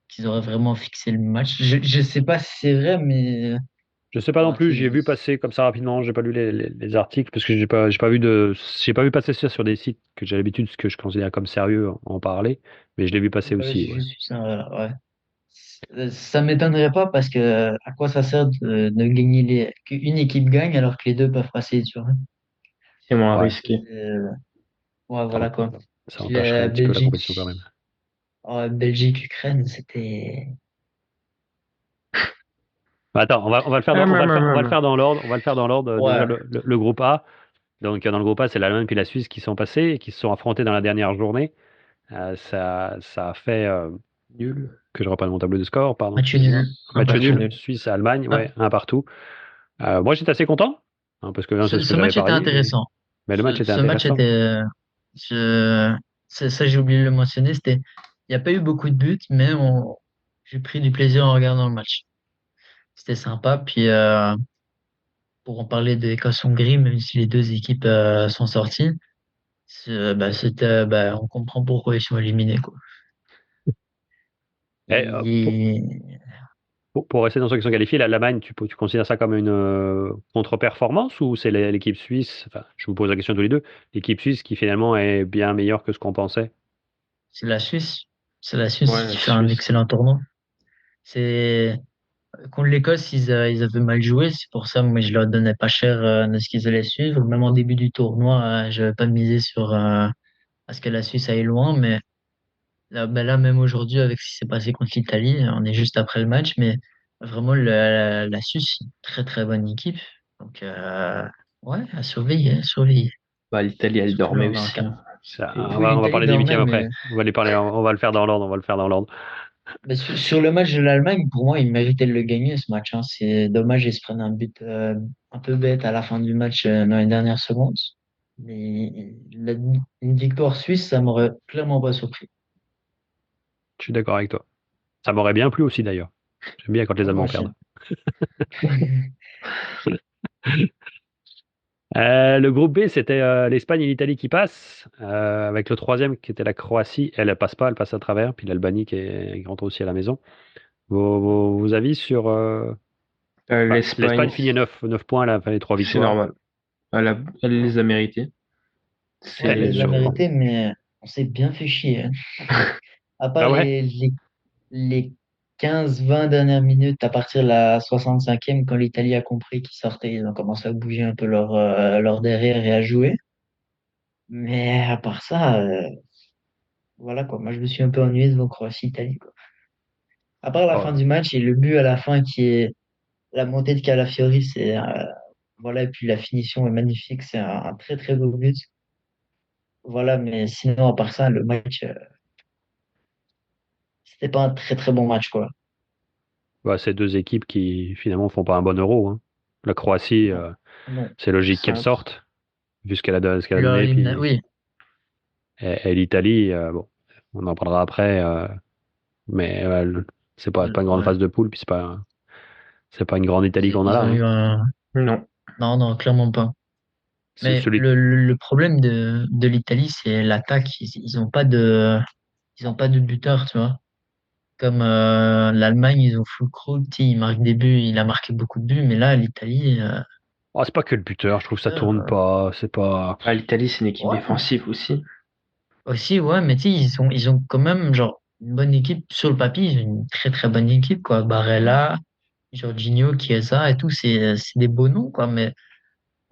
qu'ils auraient vraiment fixé le match. Je sais pas si c'est vrai, mais je sais pas non ouais, plus. J'ai vu passer comme ça rapidement. J'ai pas lu les articles parce que j'ai pas vu passer ça sur des sites que j'ai l'habitude, ce que je considère comme sérieux, en parler. Mais je l'ai vu passer ouais, aussi. j'ai Ouais. juste vu ça. Ouais. Ça m'étonnerait pas parce que à quoi ça sert de gagner qu'une équipe gagne alors que les deux peuvent passer, tu vois. C'est moins Ouais. risqué. Ouais, Ça, voilà quoi. ça Puis entacherait un petit peu la compétition quand même. Belgique-Ukraine, c'était. Attends, on va le faire on va le faire dans l'ordre. On va le faire dans l'ordre. Déjà, Ouais, le groupe A. Donc, dans le groupe A, c'est l'Allemagne puis la Suisse qui sont passés et qui se sont affrontés dans la dernière journée. Ça a fait Nul. que je reprenne mon tableau de score, pardon. match nul. Un Match Match partout. nul, nul. Suisse-Allemagne, Ah, ouais, un partout. Moi, j'étais assez content, hein, parce que hein, c'est ce que ce j'avais match était parié, intéressant. mais le match était Ce match intéressant. était. Je... ça, j'ai oublié de le mentionner. Il n'y a pas eu beaucoup de buts, mais j'ai pris du plaisir en regardant le match. C'était sympa. Puis, pour en parler des cassons gris, même si les deux équipes sont sorties, on comprend pourquoi ils sont éliminés, quoi. Et, Et pour rester dans ceux qui sont qualifiés, l'Allemagne, tu considères ça comme une contre-performance ou c'est l'équipe suisse, enfin, je vous pose la question tous les deux, l'équipe suisse qui finalement est bien meilleure que ce qu'on pensait? c'est la Suisse. C'est la Ouais, Suisse qui la fait un Suisse. excellent tournoi. C'est Contre l'Écosse, ils avaient mal joué. C'est pour ça, moi, je leur donnais pas cher de ce qu'ils allaient suivre. Même en début du tournoi, j'avais pas misé sur à ce que la Suisse aille loin. Mais là, même aujourd'hui, avec ce qui s'est passé contre l'Italie, on est juste après le match. Mais vraiment, la Suisse, c'est une très très bonne équipe. Donc, ouais, à surveiller, à surveiller. Bah, l'Italie, elle Surtout dormait là, dans le aussi, cadre. hein. On Oui, va l'Italie parler des dormait, huitièmes mais après. On va le faire dans l'ordre, on va le faire dans l'ordre. sur le match de l'Allemagne, pour moi, ils méritaient de le gagner ce match, hein. C'est dommage, ils se prennent un but un peu bête à la fin du match dans les dernières secondes. Mais une victoire suisse, ça m'aurait clairement pas surpris. Je suis d'accord avec toi. Ça m'aurait bien plu aussi d'ailleurs. J'aime bien quand les Ouais, moi Allemands aussi. perdent. Le groupe B, c'était l'Espagne et l'Italie qui passent, avec le troisième qui était la Croatie. Elle passe pas, elle passe à travers. Puis l'Albanie qui rentre aussi à la maison. Vos avis sur. L'Espagne L'Espagne, finit 9 points, elle a fait les 3 c'est victoires. normal. Elle les a mérités. Ouais, Elle est elle l'a sûrement. mérité, mais on s'est bien fait chier, hein. À part Ah ouais? les 15-20 dernières minutes, à partir de la 65e, quand l'Italie a compris qu'ils sortaient, ils ont commencé à bouger un peu leur derrière et à jouer. Mais à part ça, voilà quoi. Moi, je me suis un peu ennuyé devant Croatie-Italie, quoi. À part la fin Oh, du match et le but à la fin qui est la montée de Calafiori, voilà, et puis la finition est magnifique, c'est un très très beau but. Voilà, mais sinon, à part ça, le match, c'était pas un très très bon match, quoi. bah, c'est deux équipes qui finalement font pas un bon euro, hein. La Croatie, Non, non. c'est logique qu'elle Centre. sorte, vu ce qu'elle a donné. Puis, Oui, et l'Italie, bon, on en parlera après, mais c'est pas une grande ouais. phase de poule, puis c'est pas une grande Italie qu'on a Ils là, ont hein. eu un. Non. Non, non, clairement pas. C'est Mais celui. le problème de l'Italie, c'est l'attaque. Ils ont pas de buteur, tu vois. Comme l'Allemagne, ils ont Füllkrug, tu sais, il marque des buts, il a marqué beaucoup de buts, mais là, l'Italie, Oh, c'est pas que le buteur, je trouve que ça buteur, tourne pas. C'est pas. L'Italie, c'est une équipe ouais, défensive aussi. aussi, ouais, mais tu sais, ils ont quand même, genre, une bonne équipe sur le papier, ils ont une très très bonne équipe, quoi. Barella, Jorginho, Chiesa et tout, c'est des beaux noms, quoi, mais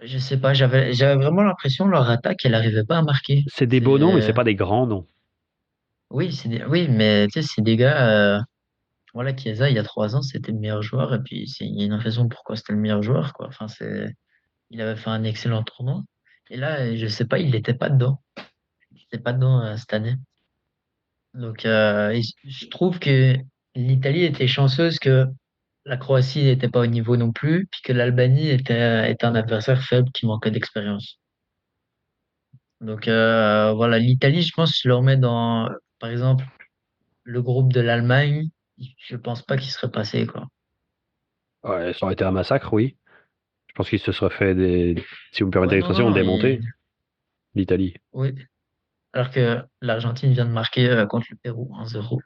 je sais pas, j'avais vraiment l'impression que leur attaque, elle arrivait pas à marquer. C'est des beaux noms, mais c'est pas des grands noms. Oui, oui, mais tu sais, c'est des gars. Voilà, Chiesa, il y a 3 ans, c'était le meilleur joueur, et puis il y a une raison pourquoi c'était le meilleur joueur, quoi. Enfin, il avait fait un excellent tournoi. Et là, je sais pas, il n'était pas dedans. Il n'était pas dedans cette année. Donc, je trouve que l'Italie était chanceuse que la Croatie n'était pas au niveau non plus, puis que l'Albanie était un adversaire faible qui manquait d'expérience. Donc, voilà, l'Italie, je pense, je le remets dans, par exemple, le groupe de l'Allemagne, je pense pas qu'il serait passé, quoi. Ouais, ça aurait été un massacre, oui. Je pense qu'il se serait fait si vous me permettez Ouais, non, non, l'expression, non, démonter l'Italie. oui. Alors que l'Argentine vient de marquer contre le Pérou 1-0.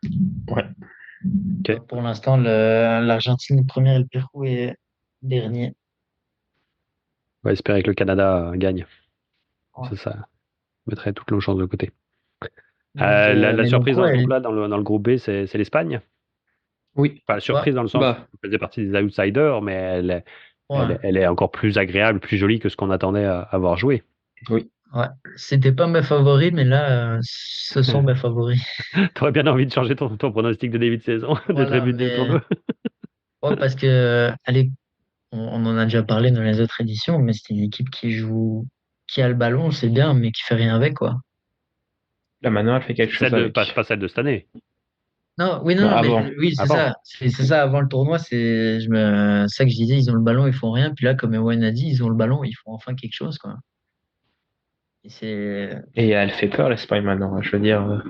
Ouais. Ok. Donc, pour l'instant, l'Argentine est première et le Pérou est dernier. On va espérer que le Canada gagne. Ouais. Ça mettrait toutes nos chances de côté. Donc, La mais donc, surprise dans ce ouais, groupe-là, dans le groupe B, c'est l'Espagne. Oui. Pas ouais, surprise dans le sens où Bah, elle faisait partie des outsiders, mais ouais, elle est encore plus agréable, plus jolie que ce qu'on attendait à avoir joué. oui. ouais. C'était pas mes favoris, mais là, ce sont mes favoris. T'aurais bien envie de changer ton pronostic de début de saison, de Voilà, début de mais tournoi. ouais, parce que, allez, on en a déjà parlé dans les autres éditions, mais c'est une équipe qui joue, qui a le ballon, c'est bien, mais qui fait rien avec, quoi. Là, maintenant, elle fait quelque chose avec. Pas celle de cette année. Non, oui, non, Non, non, mais avant. oui, c'est Avant. ça. C'est ça, avant le tournoi, c'est ça que je disais, ils ont le ballon, ils font rien. Puis là, comme Ewan a dit, ils ont le ballon, ils font enfin quelque chose, quoi. Et Et elle fait peur, l'Espagne, maintenant. Je veux dire.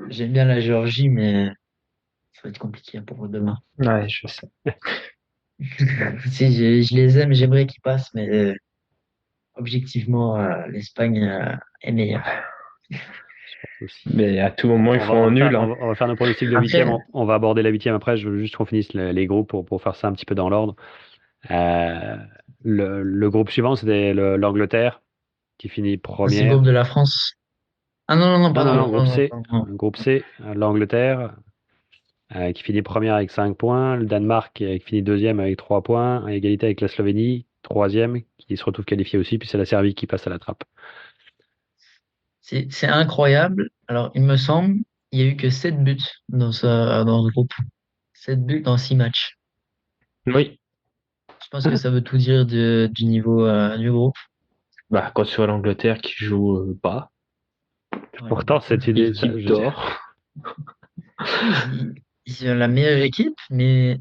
j'aime bien la Géorgie, mais ça va être compliqué pour demain. Ouais, je sais. Si, je les aime, j'aimerais qu'ils passent, mais objectivement, l'Espagne est meilleure. Aussi. Mais à tout moment, ils font un nul, hein. On va faire nos pronostics de Après, huitième. On va aborder la huitième après. Je veux juste qu'on finisse les groupes pour faire ça un petit peu dans l'ordre. Euh, le groupe suivant, c'était l'Angleterre qui finit c'est le groupe première. de la France. Ah non, non, non, Non, non, pardon. non, groupe Non, non, C. non, non. Groupe C, l'Angleterre qui finit première avec 5 points. Le Danemark qui finit deuxième avec 3 points. À égalité avec la Slovénie, troisième, qui se retrouve qualifiée aussi. Puis c'est la Serbie qui passe à la trappe. C'est incroyable. Alors, il me semble, il y a eu que 7 buts dans ce groupe. 7 buts dans 6 matchs. Oui. Je pense que ça veut tout dire du niveau du groupe. Bah, quand tu vois l'Angleterre qui joue pas, Ouais. Pourtant, cette idée, l'équipe d'or. Ils ont la meilleure équipe, mais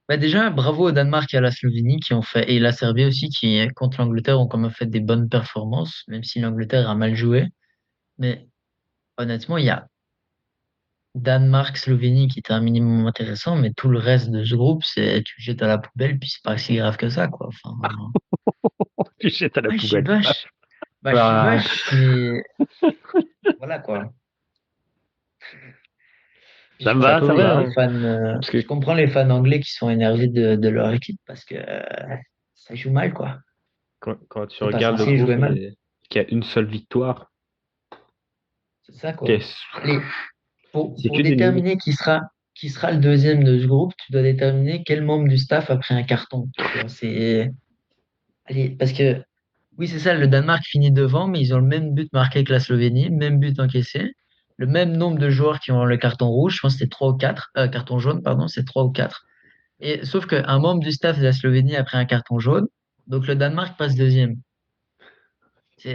bah déjà, bravo au Danemark et à la Slovénie qui ont fait, et la Serbie aussi, qui, contre l'Angleterre, ont quand même fait des bonnes performances, même si l'Angleterre a mal joué. Mais honnêtement, Danemark, Slovénie qui était un minimum intéressant, mais tout le reste de ce groupe, c'est tu le jettes à la poubelle, puis c'est pas si grave que ça, quoi. Enfin, Tu jettes à la ouais, je suis poubelle. vache. Bah, je suis Bah, vache, mais voilà, quoi. Puis Ça me va, ça oui, va. hein. Parce que je comprends les fans anglais qui sont énervés de leur équipe parce que ça joue mal, quoi. quand tu C'est pas regardes le censé groupe jouer mal. et qu'il y a une seule victoire, C'est ça, quoi. qu'est-ce- Allez, c'est pour que des nuls. déterminer qui sera le deuxième de ce groupe, tu dois déterminer quel membre du staff a pris un carton. Tu vois, allez, parce que, oui, c'est ça, le Danemark finit devant, mais ils ont le même but marqué que la Slovénie, même but encaissé, le même nombre de joueurs qui ont le carton rouge, je pense que c'était 3 ou 4, carton jaune, pardon, c'est 3 ou 4. Et, sauf qu'un membre du staff de la Slovénie a pris un carton jaune, donc le Danemark passe deuxième.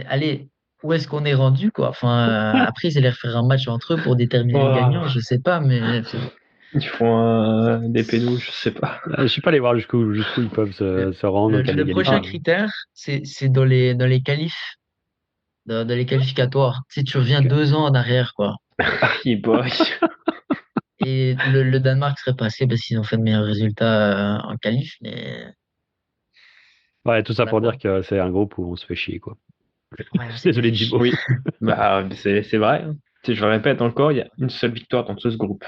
Allez, où est-ce qu'on est rendu, quoi? Enfin, après, ils allaient refaire un match entre eux pour déterminer le gagnant, Ouah, je sais pas, mais ils font des pénaux, je sais pas. Je suis pas allé voir jusqu'où ils peuvent se rendre en cas le d'égalité. prochain critère, c'est dans les qualifs, dans les qualificatoires. Si tu reviens 2 ans en arrière, quoi. Aïe, boy. Et le Danemark serait passé parce qu'ils ont fait de meilleurs résultats en qualif, mais Ouais, tout ça voilà, pour quoi. dire que c'est un groupe où on se fait chier, quoi. Ouais, Je suis désolé, Jimbo. Oui, bah, c'est vrai, hein. Tu sais, je le répète encore, il y a une seule victoire dans tout ce groupe.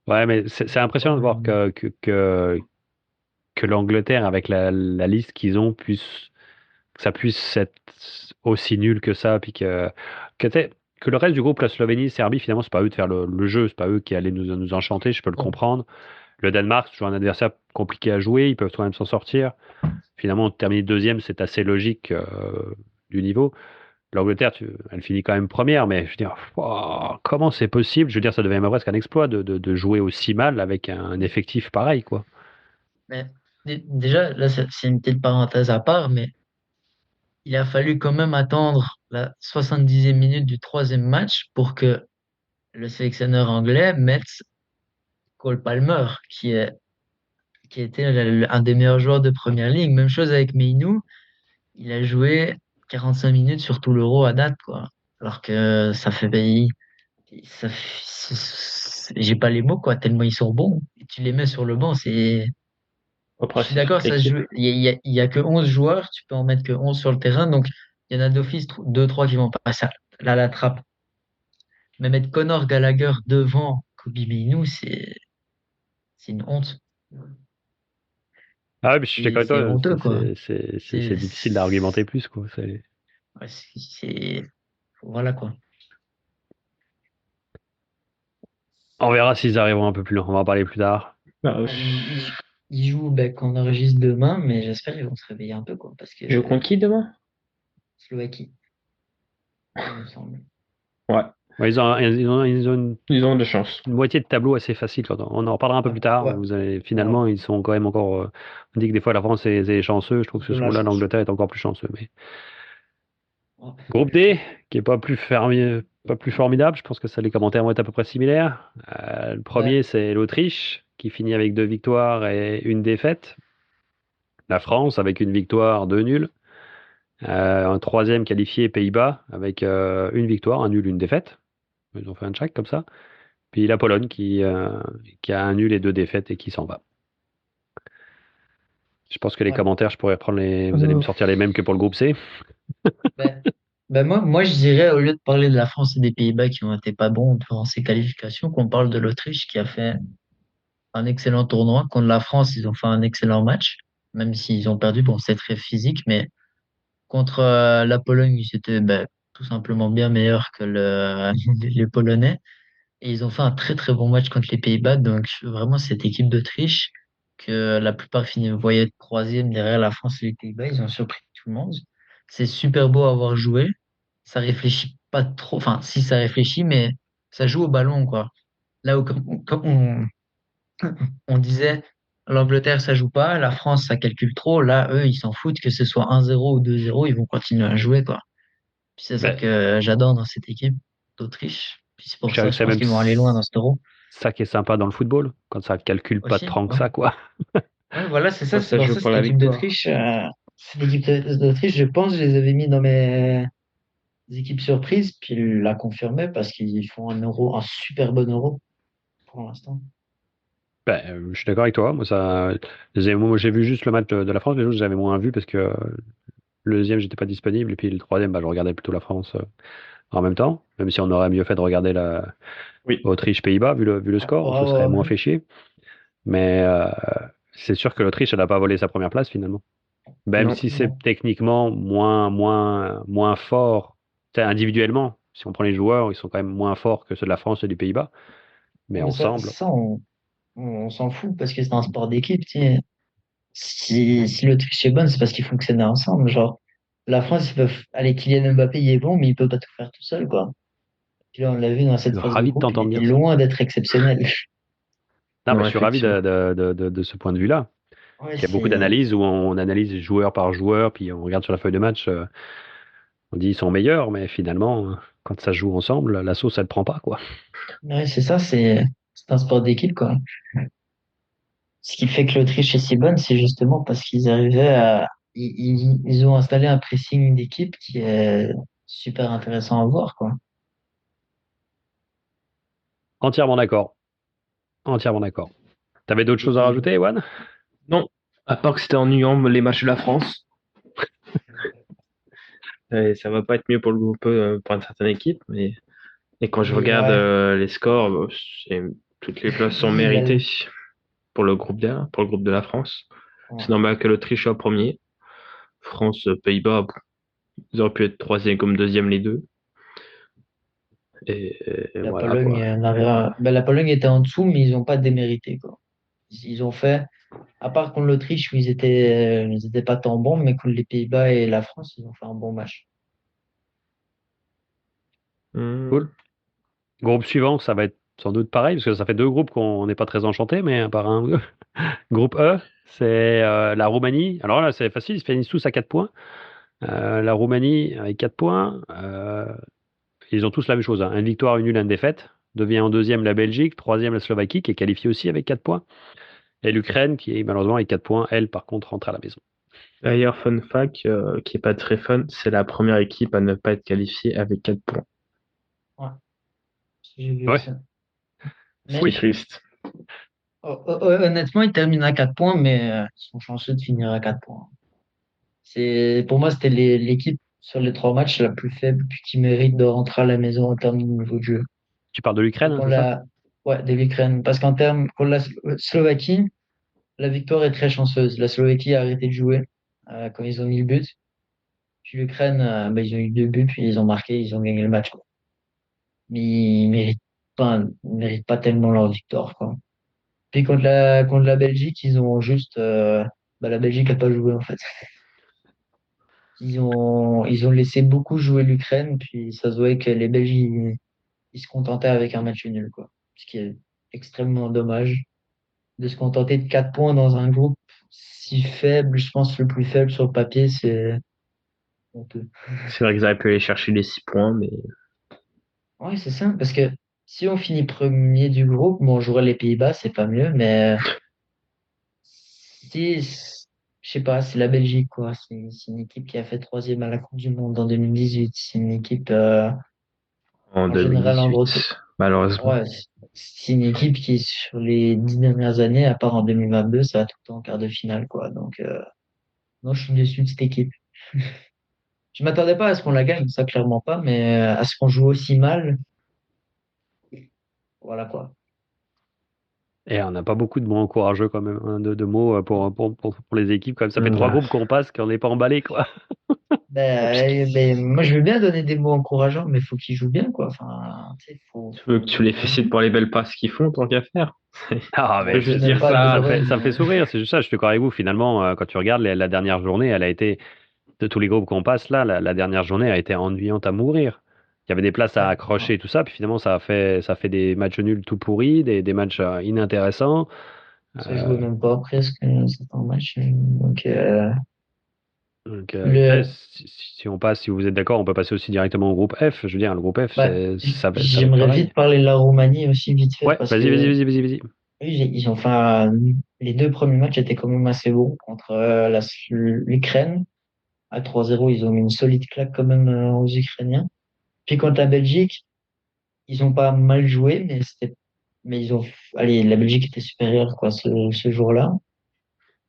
Ouais, mais c'est impressionnant de voir que l'Angleterre, avec la liste qu'ils ont, que ça puisse être aussi nul que ça, puis que le reste du groupe, la Slovénie, Serbie, finalement, c'est pas eux de faire le jeu, c'est pas eux qui allaient nous enchanter, je peux le Bon. comprendre. Le Danemark, c'est toujours un adversaire compliqué à jouer, ils peuvent quand même s'en sortir. Finalement, terminer deuxième, c'est assez logique du niveau. L'Angleterre, elle finit quand même première, mais je veux dire, oh, comment c'est possible? Je veux dire, ça devait même presque un exploit de jouer aussi mal avec un effectif pareil, quoi. Mais déjà, là, c'est une petite parenthèse à part, mais il a fallu quand même attendre la 70e minute du troisième match pour que le sélectionneur anglais mette Cole Palmer, qui était un des meilleurs joueurs de première ligue. Même chose avec Meinou, il a joué 45 minutes sur tout l'Euro à date, quoi. Alors que j'ai pas les mots, quoi, tellement ils sont bons. Et tu les mets sur le banc, je Après, suis c'est d'accord, toute ça se l'équipe. joue. Il y a que 11 joueurs, tu peux en mettre que 11 sur le terrain, donc il y en a d'office 2-3 qui vont passer à la trappe. Mais mettre Connor Gallagher devant Kobe Minu, c'est une honte. Ah ouais, mais je suis d'accord avec C'est toi, honteux, quoi. c'est difficile d'argumenter plus, quoi. Ouais, voilà, quoi. On verra s'ils arriveront un peu plus loin, on va en parler plus tard. Bah, Ils jouent qu'on enregistre demain, mais j'espère qu'ils vont se réveiller un peu, quoi, parce que je contre qui demain? Slovaquie, il me semble. Ouais, Ouais, ils ont ils ont de chance. une moitié de tableau assez facile, quoi. On en reparlera un peu Ouais, plus tard. ouais, Finalement, ils sont quand même encore. On dit que des fois la France est chanceux. Je trouve que de ce la moment-là, chance. l'Angleterre est encore plus chanceux. Mais Ouais. groupe D, qui est pas pas plus formidable. Je pense que ça, les commentaires vont être à peu près similaires. Le premier, Ouais. c'est l'Autriche, qui finit avec 2 victoires et une défaite. La France, avec une victoire, 2 nuls. Un troisième qualifié, Pays-Bas, avec une victoire, un nul, une défaite. Ils ont fait un check comme ça. Puis la Pologne qui a un nul et 2 défaites et qui s'en va. Je pense que les Ouais. commentaires, je pourrais prendre vous allez me sortir les mêmes que pour le groupe C. Ben, moi, je dirais, au lieu de parler de la France et des Pays-Bas qui ont été pas bons durant ces qualifications, qu'on parle de l'Autriche qui a fait un excellent tournoi. Contre la France, ils ont fait un excellent match, même s'ils ont perdu. Bon, c'est très physique, mais contre la Pologne, c'était tout simplement bien meilleur que les Polonais. Et ils ont fait un très très bon match contre les Pays-Bas. Donc vraiment, cette équipe d'Autriche, que la plupart voyaient être troisième derrière la France et les Pays-Bas, ils ont surpris tout le monde. C'est super beau à avoir joué. Ça réfléchit pas trop. Enfin, si ça réfléchit, mais ça joue au ballon, quoi. Là où comme on disait, l'Angleterre, ça joue pas, la France, ça calcule trop. Là, eux, ils s'en foutent que ce soit 1-0 ou 2-0, ils vont continuer à jouer, quoi. Puis c'est ça Ben, que j'adore dans cette équipe d'Autriche. Puis c'est pour ça, je c'est pense même qu'ils vont aller loin dans cet Euro ça qui est sympa dans le football, quand ça calcule pas aussi. tant que Ouais. ça, quoi. Ouais, voilà, c'est ça, Moi, c'est ça pour joue ça, pour la victoire. cette équipe d'Autriche, je pense, je les avais mis dans mes, équipes surprises, puis il l'a confirmé parce qu'ils font un super bon euro pour l'instant. Ben, je suis d'accord avec toi. Moi, moi, j'ai vu juste le match de la France. Les autres, j'avais moins vu parce que le deuxième, j'étais pas disponible. Et puis le troisième, bah, je regardais plutôt la France en même temps. Même si on aurait mieux fait de regarder la Oui. Autriche-Pays-Bas, vu le score, on se serait moins fait chier. Mais c'est sûr que l'Autriche, elle n'a pas volé sa première place finalement. Même Non. si c'est techniquement moins fort, individuellement. Si on prend les joueurs, ils sont quand même moins forts que ceux de la France et du Pays-Bas. Mais Mais ça, ensemble, ça on s'en fout parce que c'est un sport d'équipe, tu sais. Si l'Autriche est bonne, c'est parce qu'ils fonctionnaient ensemble. Genre, la France, ils peuvent. Allez, Kylian Mbappé, il est bon, mais il peut pas tout faire tout seul, quoi. Puis là, on l'a vu dans je cette suis phase de ravi de groupe, il t'entendre était dire ça. loin d'être exceptionnel. Non, mais Non, je suis ravi effectivement. de ce point de vue-là. Ouais, Il y a beaucoup c'est. d'analyses où on analyse joueur par joueur, puis on regarde sur la feuille de match, on dit ils sont meilleurs, mais finalement, quand ça se joue ensemble, la sauce, elle prend pas, quoi. Ouais, c'est ça, c'est un sport d'équipe, quoi. Ce qui fait que l'Autriche est si bonne, c'est justement parce qu'ils arrivaient à. Ils ont installé un pressing d'équipe qui est super intéressant à voir, quoi. Entièrement d'accord. Entièrement d'accord. T'avais d'autres choses à Et- rajouter, Ewan? Non, à part que c'était ennuyant les matchs de la France. Et ça va pas être mieux pour le groupe pour une certaine équipe, mais et quand je regarde ouais. les scores, toutes les places sont Oui, méritées pour le groupe pour le groupe de la France. C'est normal que l'Autriche soit premier. France, Pays-Bas, ils auraient pu être troisième comme deuxième les deux. Et la voilà Pologne, quoi. ben, la Pologne était en dessous, mais ils n'ont pas démérité, quoi. Ils ont fait, à part contre l'Autriche où ils étaient pas tant bons, mais contre les Pays-Bas et la France, ils ont fait un bon match. Hmm. Cool. Groupe suivant, ça va être sans doute pareil, parce que ça fait deux groupes qu'on n'est pas très enchantés, mais à part un ou deux. Groupe E, c'est la Roumanie. Alors là, c'est facile, ils se finissent tous à 4 points. La Roumanie avec 4 points. Ils ont tous la même chose, hein. Une victoire, une nulle, une défaite. Devient en deuxième la Belgique, troisième la Slovaquie, qui est qualifiée aussi avec 4 points. Et l'Ukraine, qui est malheureusement avec 4 points, elle, par contre, rentre à la maison. D'ailleurs, fun fact, qui est pas très fun, c'est la première équipe à ne pas être qualifiée avec 4 points. Ouais, j'ai vu Ouais, aussi. Ce qui est Mais triste. honnêtement, ils terminent à 4 points, mais ils sont chanceux de finir à 4 points. Pour moi, c'était l'équipe sur les 3 matchs la plus faible, puis qui mérite de rentrer à la maison en termes de niveau de jeu. tu parles de l'Ukraine, Donc hein, c'est ça? ouais, de l'Ukraine. Parce qu'en termes, pour la Slovaquie, la victoire est très chanceuse. La Slovaquie a arrêté de jouer quand ils ont mis le but. Puis l'Ukraine, bah, ils ont eu 2 buts, puis ils ont marqué, ils ont gagné le match, quoi. Mais ils méritent pas tellement leur victoire, quoi. Puis contre la Belgique, ils ont juste, bah, la Belgique a pas joué, en fait. Ils ont laissé beaucoup jouer l'Ukraine, puis ça se voyait que les Belges, ils se contentaient avec un match nul, quoi. Ce qui est extrêmement dommage de se contenter de 4 points dans un groupe si faible. Je pense que le plus faible sur le papier, c'est honteux. C'est vrai qu'ils auraient pu aller chercher les 6 points, mais Ouais, c'est ça, parce que si on finit premier du groupe, bon, on jouerait les Pays-Bas, c'est pas mieux, mais si, je sais pas, c'est la Belgique, quoi. C'est une équipe qui a fait troisième à la Coupe du Monde en 2018. C'est une équipe, en en général, en gros, 2018, malheureusement. ouais, c'est une équipe qui, sur les 10 dernières années, à part en 2022, ça va tout le temps en quart de finale, quoi. Donc, non, je suis déçu de cette équipe. Je m'attendais pas à ce qu'on la gagne, ça, clairement pas, mais à ce qu'on joue aussi mal, voilà, quoi. Et on n'a pas beaucoup de mots encourageux quand même, hein, de mots pour les équipes. Comme ça fait trois Bah, groupes qu'on passe, qu'on n'est pas emballé, quoi. Ben, moi, je veux bien donner des mots encourageants, mais il faut qu'ils jouent bien, quoi. Enfin, tu sais, tu veux que tu les félicites pour les belles passes qu'ils font, tant qu'à faire. Ah, Tu mais peux je juste n'aime dire pas ça. ça me fait sourire, c'est juste ça. Je suis d'accord avec vous. Finalement, quand tu regardes la dernière journée, elle a été, de tous les groupes qu'on passe là, la dernière journée a été ennuyante à mourir. Il y avait des places à Ouais, accrocher et tout ça, puis finalement, ça fait des matchs nuls tout pourris, des matchs inintéressants. ça jouait Euh, même pas presque certains matchs. Donc, donc, peut-être, le, si on passe, si vous êtes d'accord, on peut passer aussi directement au groupe F. Je veux dire, le groupe F, bah, ça va être j'aimerais pareil. vite parler de la Roumanie aussi, vite fait, Ouais, parce vas-y, vas-y, que vas-y, vas-y, vas-y. ils ont fait les 2 premiers matchs étaient quand même assez bons contre l'Ukraine. À 3-0, ils ont mis une solide claque quand même aux Ukrainiens. Puis contre la Belgique, ils ont pas mal joué, mais allez, la Belgique était supérieure, quoi, ce jour-là.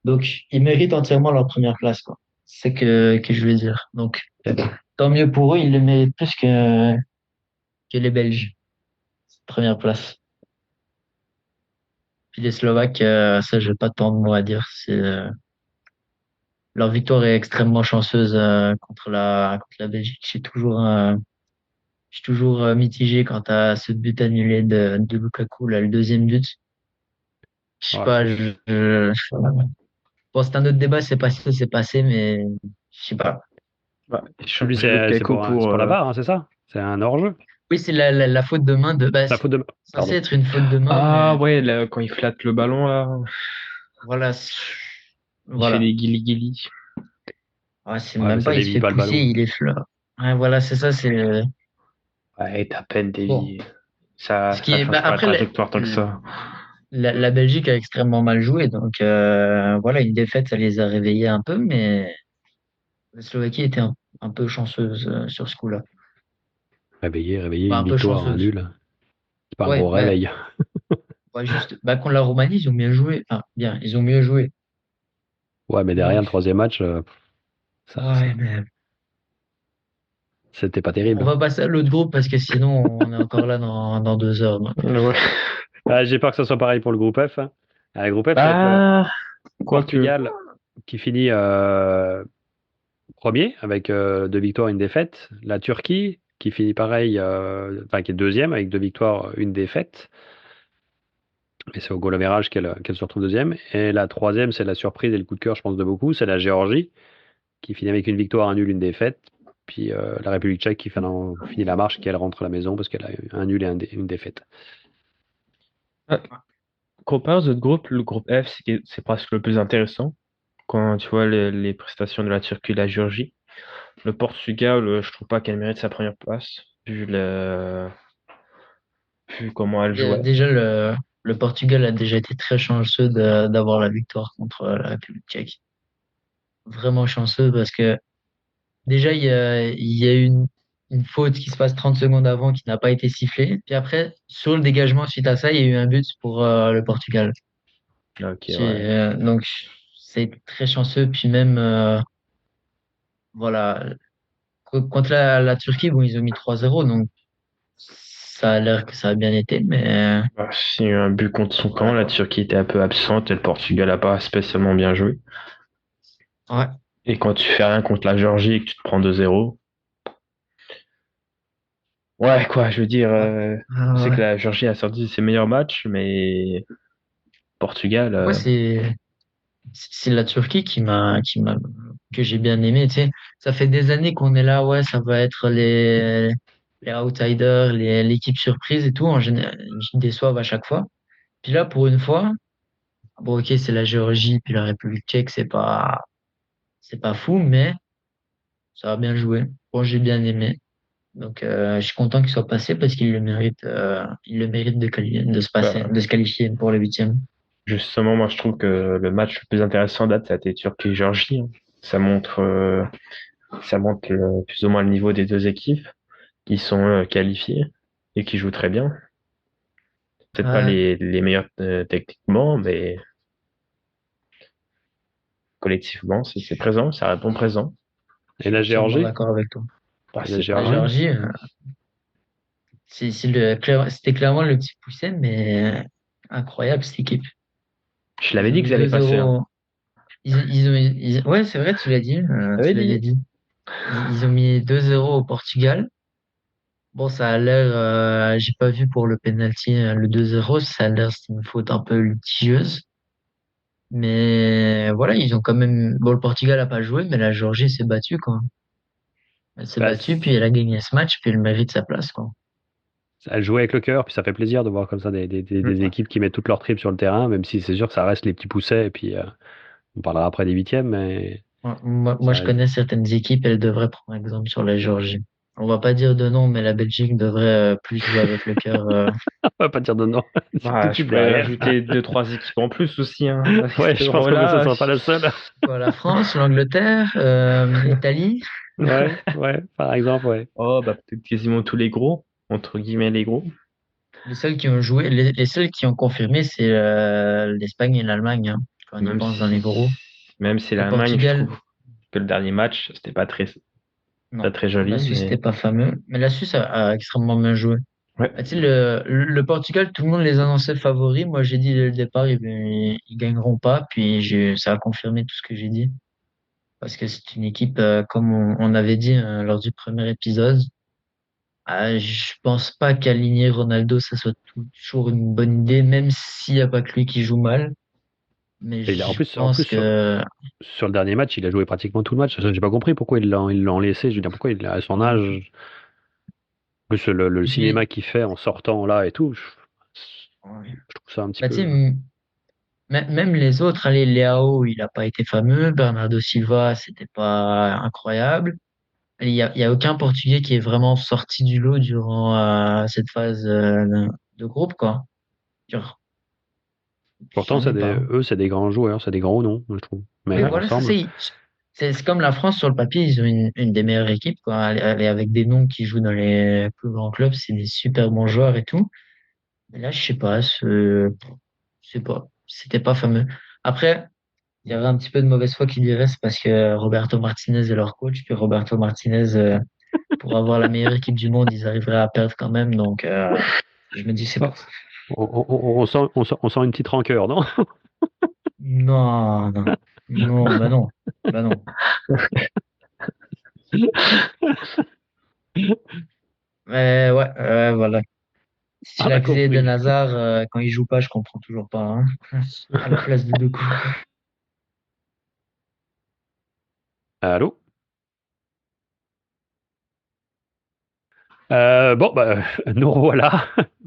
Donc, ils méritent entièrement leur première place, quoi. C'est que je veux dire. Donc, tant mieux pour eux, ils le méritent plus que les Belges. Première place. Puis les Slovaques, ça, je vais pas tant de mots à dire. Leur victoire est extrêmement chanceuse contre la Belgique. Je suis toujours mitigé quant à ce but annulé de Lukaku, là, le deuxième but. Je sais Ouais, pas, bon, c'est un autre débat, c'est passé, mais je sais pas. Ouais, lui, c'est pour la barre, hein, c'est ça? C'est un hors-jeu. Oui, c'est la faute de main bah, La faute de. c'est censé Pardon. être une faute de main, Ah mais ouais, là, quand il flatte le ballon, là, voilà. il fait Voilà. des guili-guili. Ouais, c'est Ouais, mais même ça pas, il se dévie fait pas le pousser, ballon. il est fleur. Ouais, voilà, c'est ça, c'est. Ouais, t'as peine Bon. dévié. Ça Ce qui est, change bah, pas la après, trajectoire tant que ça. la Belgique a extrêmement mal joué, donc voilà, une défaite, ça les a réveillés un peu, mais la Slovaquie était un peu chanceuse sur ce coup-là. Réveiller, Bah, une un peu victoire, un chanceuse. nul. C'est pas un Ouais, gros réveil. ouais, juste. Bah, contre la Roumanie, ils ont bien joué. Enfin, bien, ils ont mieux joué. Ouais, mais derrière, Donc, le troisième match, ouais, mais c'était pas on terrible. va passer à l'autre groupe parce que sinon, on est encore là dans 2 heures. Donc. Ouais. J'ai peur que ça soit pareil pour le groupe F, hein. Le groupe F, ça va être le Ah, quoique. Portugal qui finit premier avec 2 victoires, une défaite. La Turquie qui finit pareil, enfin qui est deuxième avec 2 victoires, une défaite. Et c'est au goal average qu'elle se retrouve deuxième. Et la troisième, c'est la surprise et le coup de cœur, je pense, de beaucoup. C'est la Géorgie qui finit avec une victoire, un nul, une défaite. Puis la République tchèque qui finit la marche et qu'elle rentre à la maison parce qu'elle a eu un nul et une défaite. Comparé aux autres groupes, le groupe F, c'est presque le plus intéressant. Quand tu vois les prestations de la Turquie et de la Géorgie. Le Portugal, je trouve pas qu'elle mérite sa première place, vu comment elle jouait. Déjà, le Portugal a déjà été très chanceux d'avoir la victoire contre la République tchèque. Vraiment chanceux parce que déjà, il y a eu une faute qui se passe 30 secondes avant qui n'a pas été sifflée. Puis après, sur le dégagement suite à ça, il y a eu un but pour le Portugal. Ok, ouais. Donc, c'est très chanceux. Puis même, voilà, contre la Turquie, bon, ils ont mis 3-0. Donc, ça a l'air que ça a bien été. Mais Bah, s'il y a eu un but contre son camp, la Turquie était un peu absente et le Portugal n'a pas spécialement bien joué. ouais, Et quand tu fais rien contre la Géorgie et que tu te prends 2-0, ouais, quoi, je veux dire, c'est ouais. que la Géorgie a sorti ses meilleurs matchs, mais Portugal, Moi, c'est la Turquie que j'ai bien aimé, tu sais. Ça fait des années qu'on est là, ouais, ça va être les outsiders, l'équipe surprise et tout. En général, ils déçoivent à chaque fois. Puis là, pour une fois, bon, ok, c'est la Géorgie, puis la République tchèque, c'est pas fou, mais ça a bien joué. Bon, j'ai bien aimé. Donc, je suis content qu'il soit passé parce qu'il le mérite de se passer, bah, de se qualifier pour les huitièmes. justement, moi je trouve que le match le plus intéressant à date, ça a été Turquie et Géorgie, hein. Ça montre plus ou moins le niveau des deux équipes qui sont qualifiées et qui jouent très bien. Peut-être pas Ouais, les meilleurs techniquement, mais collectivement, c'est présent, ça répond présent. je Et suis la entièrement Géorgie? d'accord avec toi. Bah, Et la c'est La Géorgie? pareil. Géorgie, c'était clairement le petit pousset, mais incroyable cette équipe. Je Ils l'avais ont dit que mis ça allait passer, hein. 2-0. Ouais, c'est vrai, tu l'as dit. J'avais Tu l'avais dit. dit. Ils ont mis 2-0 au Portugal. Bon, ça a l'air, j'ai pas vu pour le penalty, le 2-0, ça a l'air, c'est une faute un peu litigieuse. Mais voilà, ils ont quand même, bon, le Portugal a pas joué, mais la Géorgie s'est battue, quoi. Elle s'est Bah, battue, puis elle a gagné ce match, puis elle mérite sa place, quoi. elle jouait avec le cœur, puis ça fait plaisir de voir comme ça des Mm. équipes qui mettent toute leur tripes sur le terrain, même si c'est sûr que ça reste les petits poussets, et puis on parlera après des huitièmes, mais Moi, ça je reste. connais certaines équipes, elles devraient prendre exemple sur la Géorgie. On va pas dire de nom, mais la Belgique devrait plus jouer avec le cœur. On va pas dire de nom. C'est tout de Je suite pourrais derrière. ajouter 2-3 équipes en plus aussi. Hein. Ouais, je pense que ça Euro-là, sera pas la seule. Quoi, la France, l'Angleterre, l'Italie. Ouais, par exemple, ouais. Oh, bah peut-être quasiment tous les gros, entre guillemets les gros. Les seuls qui ont joué, les seuls qui ont confirmé, c'est l'Espagne et l'Allemagne, hein, quand on y Même pense si, dans les gros. même si Le l'Allemagne, je Portugal, trouve que le dernier match, c'était pas non. très La joli. Suisse, c'était Mais pas fameux. Mais la Suisse a extrêmement bien joué. ouais, Ah, tu sais, le Portugal, tout le monde les annonçait favoris. Moi, j'ai dit dès le départ, ils gagneront pas. Puis ça a confirmé tout ce que j'ai dit. Parce que c'est une équipe, comme on avait dit lors du premier épisode. Je pense pas qu'aligner Ronaldo, ça soit toujours une bonne idée, même s'il n'y a pas que lui qui joue mal. Mais Et en je plus, pense sur, que sur le dernier match, il a joué pratiquement tout le match. J'ai pas compris pourquoi ils l'ont laissé. Je veux dire, pourquoi à son âge, en plus le lui, cinéma qu'il fait en sortant là et tout, je trouve ça un petit bah, tu sais, peu. même les autres, allez, Leao, il n'a pas été fameux. Bernardo Silva, c'était pas incroyable. Il y a aucun Portugais qui est vraiment sorti du lot durant cette phase de groupe, quoi. Genre, Pourtant, j'en ai pas. eux, c'est des grands joueurs, c'est des grands noms, je trouve. Oui, Mais voilà, ensemble, c'est comme la France sur le papier, ils ont une des meilleures équipes, quoi. Elle est avec des noms qui jouent dans les plus grands clubs, c'est des super bons joueurs et tout. Mais là, je sais pas, c'était pas fameux. Après, il y avait un petit peu de mauvaise foi qui dirait, c'est parce que Roberto Martinez est leur coach, puis Roberto Martinez, pour avoir la meilleure équipe du monde, ils arriveraient à perdre quand même. Donc, je me dis, c'est oh, pas. on sent une petite rancœur, non? Non, non, non, bah non, bah non. Mais ouais, voilà. Si Ah, la t'as clé de compris. Hazard, quand il joue pas, je comprends toujours pas, hein. À la place de Doku. Allô? Bon, bah, nous revoilà.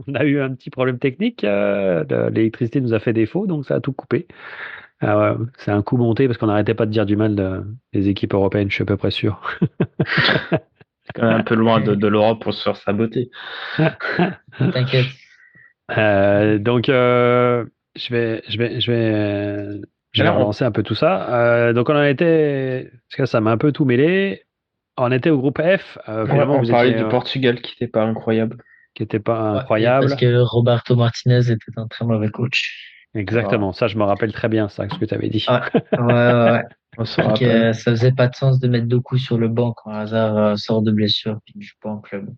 On a eu un petit problème technique. L'électricité nous a fait défaut, donc ça a tout coupé. Ouais, c'est un coup monté parce qu'on n'arrêtait pas de dire du mal des équipes européennes, je suis à peu près sûr. c'est quand même un peu loin de l'Europe pour se faire saboter. T'inquiète. Donc, je vais Alors, relancer un peu tout ça. Donc, on en était, parce que ça m'a un peu tout mêlé. On était au groupe F. Finalement, on vous parlait étiez, du Portugal qui n'était pas incroyable. qui n'était pas Ouais, et parce incroyable. que Roberto Martinez était un très mauvais coach. Voilà. Exactement. Ça, je me rappelle très bien, ça, ce que tu avais dit. Ouais, ouais. On se Et rappelle. que ça faisait pas de sens de mettre Doku sur le banc quand Hazard sort de blessure puis il joue pas en club.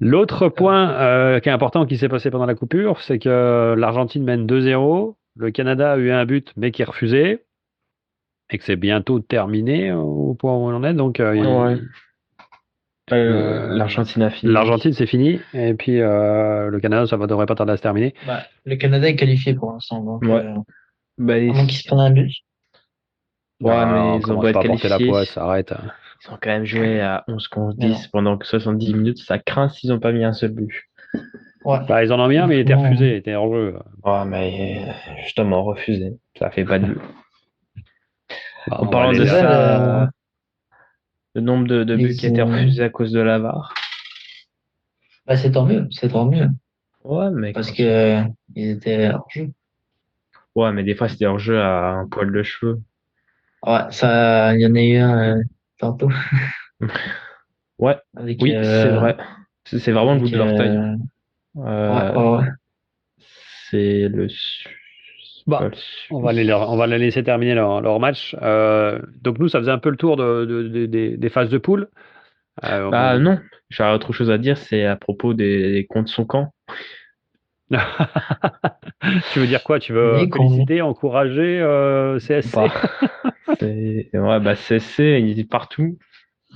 L'autre point qui est important qui s'est passé pendant la coupure, c'est que l'Argentine mène 2-0. Le Canada a eu un but, mais qui est refusé. Et que c'est bientôt terminé au point où on en est. Donc, Ouais. Euh, L'Argentine a fini. l'Argentine, c'est fini. Et puis, le Canada, ça ne devrait pas tarder à se terminer. Bah, le Canada est qualifié pour l'instant, donc Ouais. Bah, à moins qu'ils se prennent un but. ouais, mais on ils ont commence beau pas être à porter la qualifiés. poisse, arrête. Ils ont quand même joué à 11 contre Mais 10 pendant que 70 minutes. Ça craint s'ils n'ont pas mis un seul but. ouais. Bah, ils en ont mis un, mais il était Franchement, refusé, il était hors jeu. Ouais, mais justement, refusé. Ça fait pas de but. Bah, En on va parlant aller de là. ça, le nombre de buts qui a été ils- refusé à cause de la VAR. bah, c'est tant mieux, c'est tant mieux. Ouais, mais Parce quand- que ils étaient hors jeu. ouais, mais des fois c'était hors jeu à un poil de cheveux. Ouais, ça, il y en a eu un tantôt Ouais, avec, oui, c'est vrai. C'est vraiment le bout avec de l'orteil. ouais, Euh, ouais. c'est Bah, on va les laisser terminer leur match. Donc, nous, ça faisait un peu le tour des phases de poule. Bah non, j'ai autre chose à dire, c'est à propos des comptes son camp. Tu veux dire quoi? Tu veux Mais féliciter, encourager CSC? Bah, ouais, bah CSC, il est partout.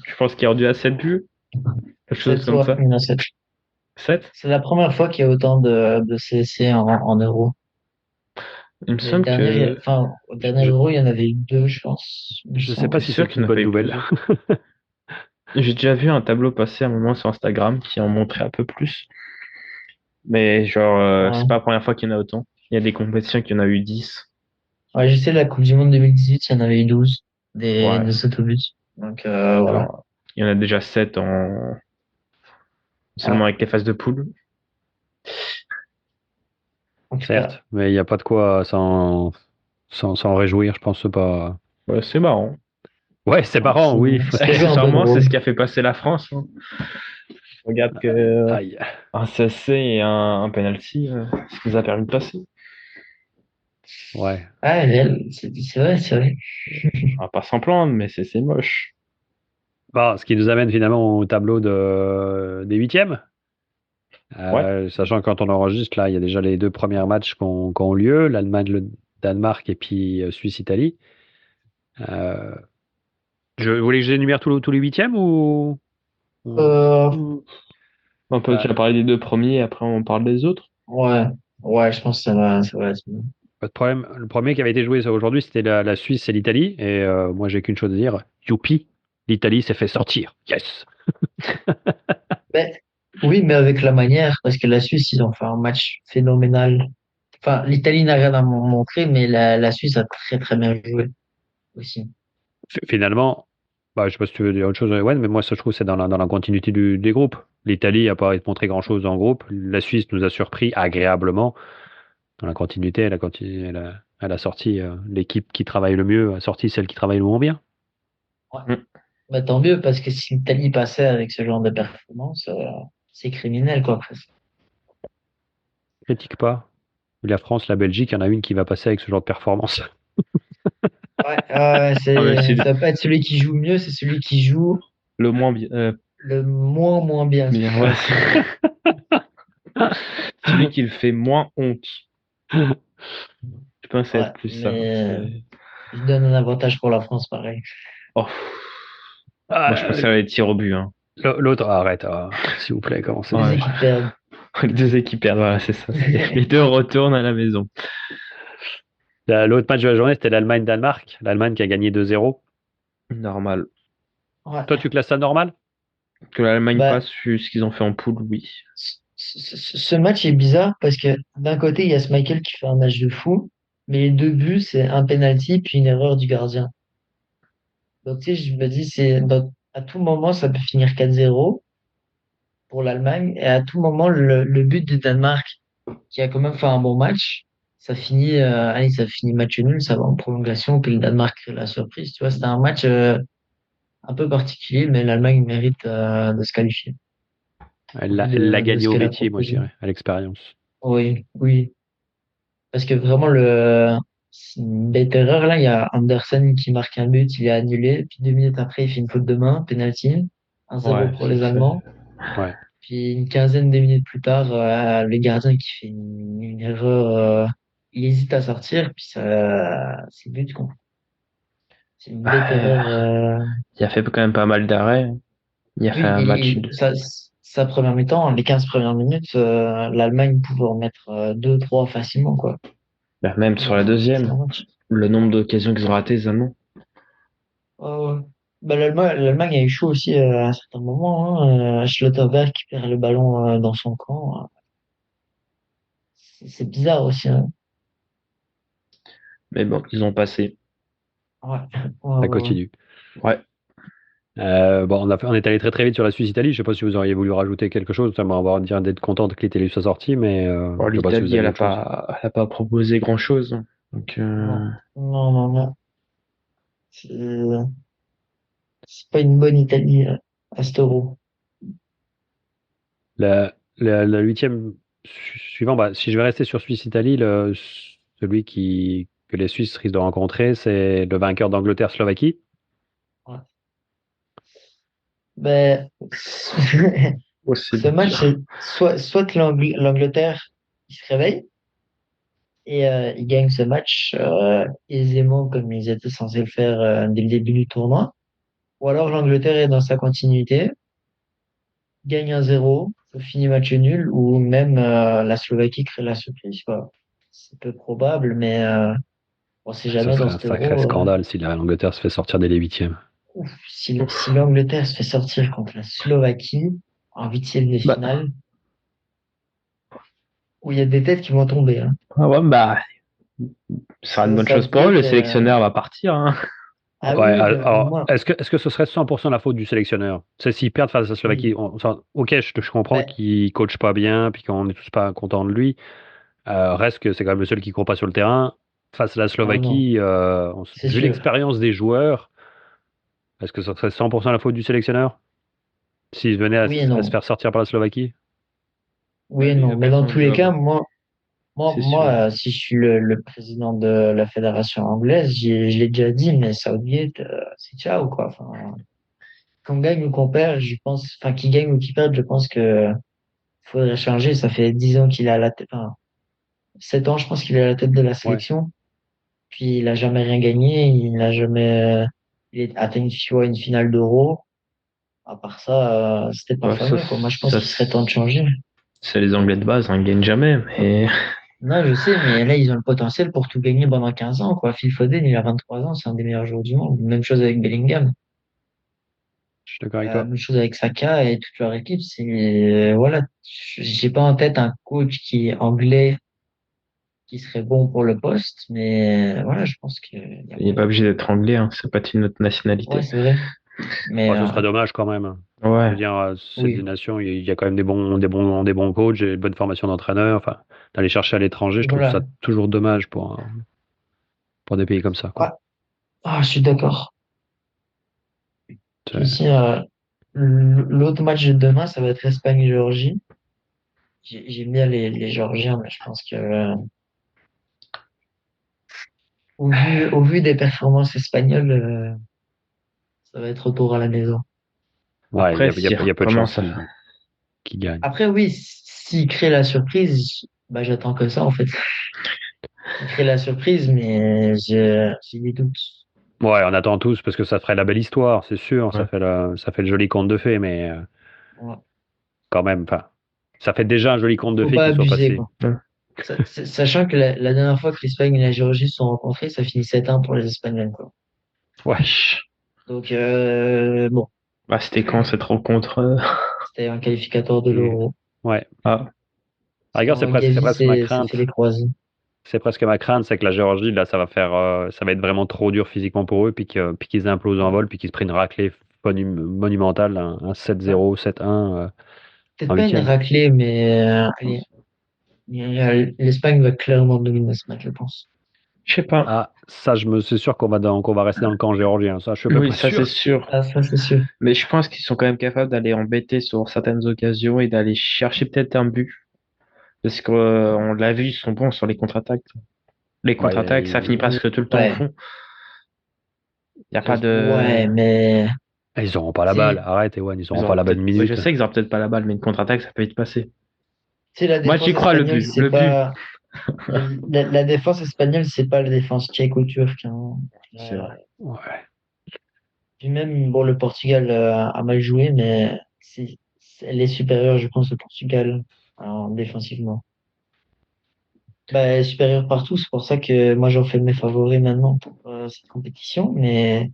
Je pense qu'il est rendu à 7 buts, quelque chose comme ça. il y en a sept. 7? C'est la première fois qu'il y a autant de CSC en euros. Il me semble que. Au dernier Je- euro, il y en avait eu deux, je pense. il me Je sais semble. pas Je si suis sûr c'est qu'il une en a bonne pas eu nouvelle. J'ai déjà vu un tableau passer à un moment sur Instagram qui en montrait un peu plus. Mais genre, Ouais. c'est pas la première fois qu'il y en a autant. Il y a des compétitions qui en a eu 10. Ouais, je sais, la Coupe du Monde 2018, il y en avait eu 12 Ouais. des autobus. Donc, voilà. Genre, Il y en a déjà 7 seulement avec les phases de poule. En tout Certes, cas, mais il n'y a pas de quoi s'en réjouir, je pense pas. Ouais, c'est marrant. Ouais, c'est marrant, oui. c'est toujours un peu Sûrement, c'est drôle. ce qui a fait passer la France. Hein. Regarde que Aïe. un CSC et un penalty, ce qui nous a permis de passer. Ouais. Ah, c'est vrai, c'est vrai. On va pas s'en plaindre, mais c'est moche. Bon, ce qui nous amène finalement au tableau des huitièmes. Ouais. Sachant que quand on enregistre, là, il y a déjà les 2 premiers matchs qui ont lieu, l'Allemagne, le Danemark et puis Suisse-Italie. Vous voulez que j'énumère tous les huitièmes Euh, On peut Bah, déjà parler des 2 premiers, après on parle des autres. ouais, ouais, je pense que ça va être bien. pas de problème. Le premier qui avait été joué aujourd'hui, c'était la Suisse et l'Italie. Et moi, j'ai qu'une chose à dire. Youpi, l'Italie s'est fait sortir. Yes! Mais, oui, mais avec la manière, parce que la Suisse, ils ont fait un match phénoménal. Enfin, l'Italie n'a rien à montrer, mais la Suisse a très très bien joué aussi. Finalement, bah, je sais pas si tu veux dire autre chose, ouais, mais moi, ça, je trouve, c'est dans la continuité des groupes. L'Italie n'a pas montré grand-chose dans le groupe. La Suisse nous a surpris agréablement. Dans la continuité, elle a sorti l'équipe qui travaille le mieux, a sorti celle qui travaille le moins bien. Ouais. Mm. Bah, tant mieux, parce que si l'Italie passait avec ce genre de performance, c'est criminel, quoi, presque. Critique pas. La France, la Belgique, il y en a une qui va passer avec ce genre de performance. Ouais, Ah, mais c'est ça va pas être celui qui joue mieux, c'est celui qui joue le moins bien. le moins bien. Ouais, celui qui le fait moins honte. Je pense que ça va Ouais, être plus ça. mais je donne un avantage pour la France, pareil. Oh, moi, je préfère les tirs au but. Hein. L'autre, arrête, s'il vous plaît, commencez. Les Ouais. équipes perdent. Les 2 équipes perdent, voilà, c'est ça. Les 2 retournent à la maison. L'autre match de la journée, c'était l'Allemagne-Danemark. L'Allemagne qui a gagné 2-0. Normal. Ouais. Toi, tu classes ça normal? Que l'Allemagne Bah, passe, vu ce qu'ils ont fait en poule, oui. ce match est bizarre parce que d'un côté, il y a Michael qui fait un match de fou, mais les deux buts, c'est un penalty puis une erreur du gardien. Donc, tu sais, je me dis, à tout moment, ça peut finir 4-0 pour l'Allemagne et à tout moment, le but du Danemark, qui a quand même fait un bon match, allez, ça finit match nul, ça va en prolongation, puis le Danemark crée la surprise. Tu vois, c'était un match un peu particulier, mais l'Allemagne mérite de se qualifier. Elle l'a De gagné ce au qu'elle a métier, moi, je proposé. dirais, à l'expérience. Oui, oui. Parce que vraiment, c'est une bête erreur, là. Il y a Andersen qui marque un but, il est annulé. Puis 2 minutes après, il fait une faute de main, penalty. 1-0 Ouais, pour les Allemands. Ouais. Puis une quinzaine de minutes plus tard, le gardien qui fait une erreur, il hésite à sortir, puis c'est but, quoi. C'est une bête erreur. Il a fait quand même pas mal d'arrêts. Il a fait Oui, un match. sa première mi-temps, les 15 premières minutes, l'Allemagne pouvait en mettre 2-3 facilement, quoi. Bah, même sur la C'est un deuxième, match. le nombre d'occasions qu'ils ont ratées, les Allemands. Bah, l'Allemagne a eu chaud aussi à un certain moment. Hein. Schlotterberg qui perd le ballon dans son camp. C'est bizarre aussi. Hein. Mais bon, ils ont passé. Ouais. Ça Ouais. continue. Ouais. Bon, on est allé très très vite sur la Suisse-Italie. Je sais pas si vous auriez voulu rajouter quelque chose. Ça m'a dire d'être contente que l'Italie soit sortie, mais Bon, je sais pas si vous l'Italie, avez autre chose. elle a pas proposé grand-chose. Donc, Non, non, non, non. C'est c'est pas une bonne Italie à cet Euro. Le huitième suivant, bah, si je vais rester sur Suisse-Italie, celui que les Suisses risquent de rencontrer, c'est le vainqueur d'Angleterre-Slovaquie. Ouais. Ben, c'est ce match, c'est soit que l'Angleterre il se réveille et il gagne ce match aisément comme ils étaient censés le faire dès le début du tournoi, ou alors l'Angleterre est dans sa continuité, gagne 1-0, finit match nul, ou même la Slovaquie crée la surprise, quoi. C'est peu probable, mais on sait Ce jamais serait dans un cet sacré Euro. scandale si l'Angleterre se fait sortir dès les huitièmes. Si l'Angleterre se fait sortir contre la Slovaquie en huitième de Bah. finale, où il y a des têtes qui vont tomber. Hein. Ah ouais, bah, ce sera une bonne chose pour eux. Le sélectionneur va partir. Hein. Ah Ouais, oui, alors, moi, est-ce que ce serait 100% la faute du sélectionneur? C'est s'ils perdent face à la Slovaquie, oui. ok, je comprends Ben, qu'il coach pas bien, puis qu'on est tous pas contents de lui. Reste que c'est quand même le seul qui court pas sur le terrain. Face à la non, non, Slovaquie, c'est vu sûr. l'expérience des joueurs, est-ce que ce serait 100% la faute du sélectionneur? S'ils venaient Oui et à se non. faire sortir par la Slovaquie? Oui Bah, et lui, il non. a Mais pas dans son tous les job, cas, c'est sûr. si je suis le président de la fédération anglaise, je l'ai déjà dit, mais Southgate, c'est ciao, quoi. Enfin, qu'on gagne ou qu'on perd, je pense, enfin, qu'il gagne ou qu'il perde, je pense que faudrait changer. Ça fait 10 ans qu'il est à la tête, enfin, 7 ans, je pense qu'il est à la tête de la Ouais. sélection. Puis il a jamais rien gagné, il n'a jamais, il est atteint une finale d'Euro. À part ça, c'était pas Bah, fameux, quoi. Moi, je pense qu'il serait temps de changer. c'est les Anglais de base, hein, ils gagnent jamais. Mais Non, je sais, mais là, ils ont le potentiel pour tout gagner pendant 15 ans, quoi. Phil Foden, il a 23 ans, c'est un des meilleurs joueurs du monde. Même chose avec Bellingham. Je suis d'accord avec toi. Même chose avec Saka et toute leur équipe. Voilà. J'ai pas en tête un coach qui est anglais, qui serait bon pour le poste, mais voilà, je pense qu'il y a il n'est pas moyen. obligé d'être anglais, hein, ça peut être une autre Ouais, nationalité. c'est vrai. Mais, Bon, ce serait dommage quand même. Je veux Ouais, dire, c'est des oui. nations, il y a quand même des bons coachs et une bonne formation d'entraîneur. Enfin, d'aller chercher à l'étranger, je trouve Voilà. ça toujours dommage pour des pays comme ça, Ouais. quoi. Ah, je suis d'accord. Puis C'est- ici, l'autre match de demain, ça va être Espagne-Géorgie. J'aime bien les Géorgiens, mais je pense que, au vu des performances espagnoles, ça va être retour à la maison. Ouais, après, s'il il y a peu de chances recommence à... qu'ils gagnent. Après, oui, s'il crée la surprise, bah, j'attends que ça, en fait. Il crée la surprise, mais j'ai des doutes. Ouais, on attend tous parce que ça ferait la belle histoire, c'est sûr. Ouais. Ça fait le joli conte de fées, mais Ouais. quand même, enfin, ça fait déjà un joli conte de Faut fées pas qu'il soit abuser, passé. quoi. Sachant que la dernière fois que l'Espagne et la Géorgie se sont rencontrés, ça finit 7-1 pour les Espagnols, quoi. Ouais. Donc, bon, Bah, c'était quand cette rencontre? c'était un qualificateur de Et- l'Euro. ouais. Ah, À la rigueur, Quand c'est Gavi presque ma s'est fait crainte. les croiser. C'est presque ma crainte, c'est que la Géorgie, là, ça va être vraiment trop dur physiquement pour eux, puis qu'ils implosent en Ouais. vol, puis qu'ils se prennent une raclée monumentale, un Ouais. 7-0, 7-1 Peut-être en pas une huitième. raclée, mais allez, l'Espagne va clairement dominer ce match, je pense. je sais pas. Ah, c'est sûr qu'on va rester dans le camp géorgien. Ça, je suis à peu Oui, près ça c'est sûr. sûr. Ah, ça, c'est sûr. Mais je pense qu'ils sont quand même capables d'aller embêter sur certaines occasions et d'aller chercher peut-être un but. Parce qu'on l'a vu, ils sont bons sur les contre-attaques. Les contre-attaques, ça finit Ouais, presque tout le temps au Ouais, fond. Il n'y a pas de... ouais, mais ils auront pas la balle. tu Arrête, Ewan, ils Ils auront pas auront la bonne peut-être... Oui, je minute. sais qu'ils auront peut-être pas la balle, mais une contre-attaque, ça peut vite passer. sais, la Moi, j'y défense crois, le espagnole, but. c'est Le but. pas la défense espagnole, c'est pas la défense tchèque ou turque, hein. C'est Euh, vrai. Ouais. Puis même, bon, le Portugal a mal joué, mais elle est supérieure, je pense, au Portugal, défensivement. Bah, elle est supérieure partout, c'est pour ça que moi j'en fais mes favoris maintenant pour cette compétition, mais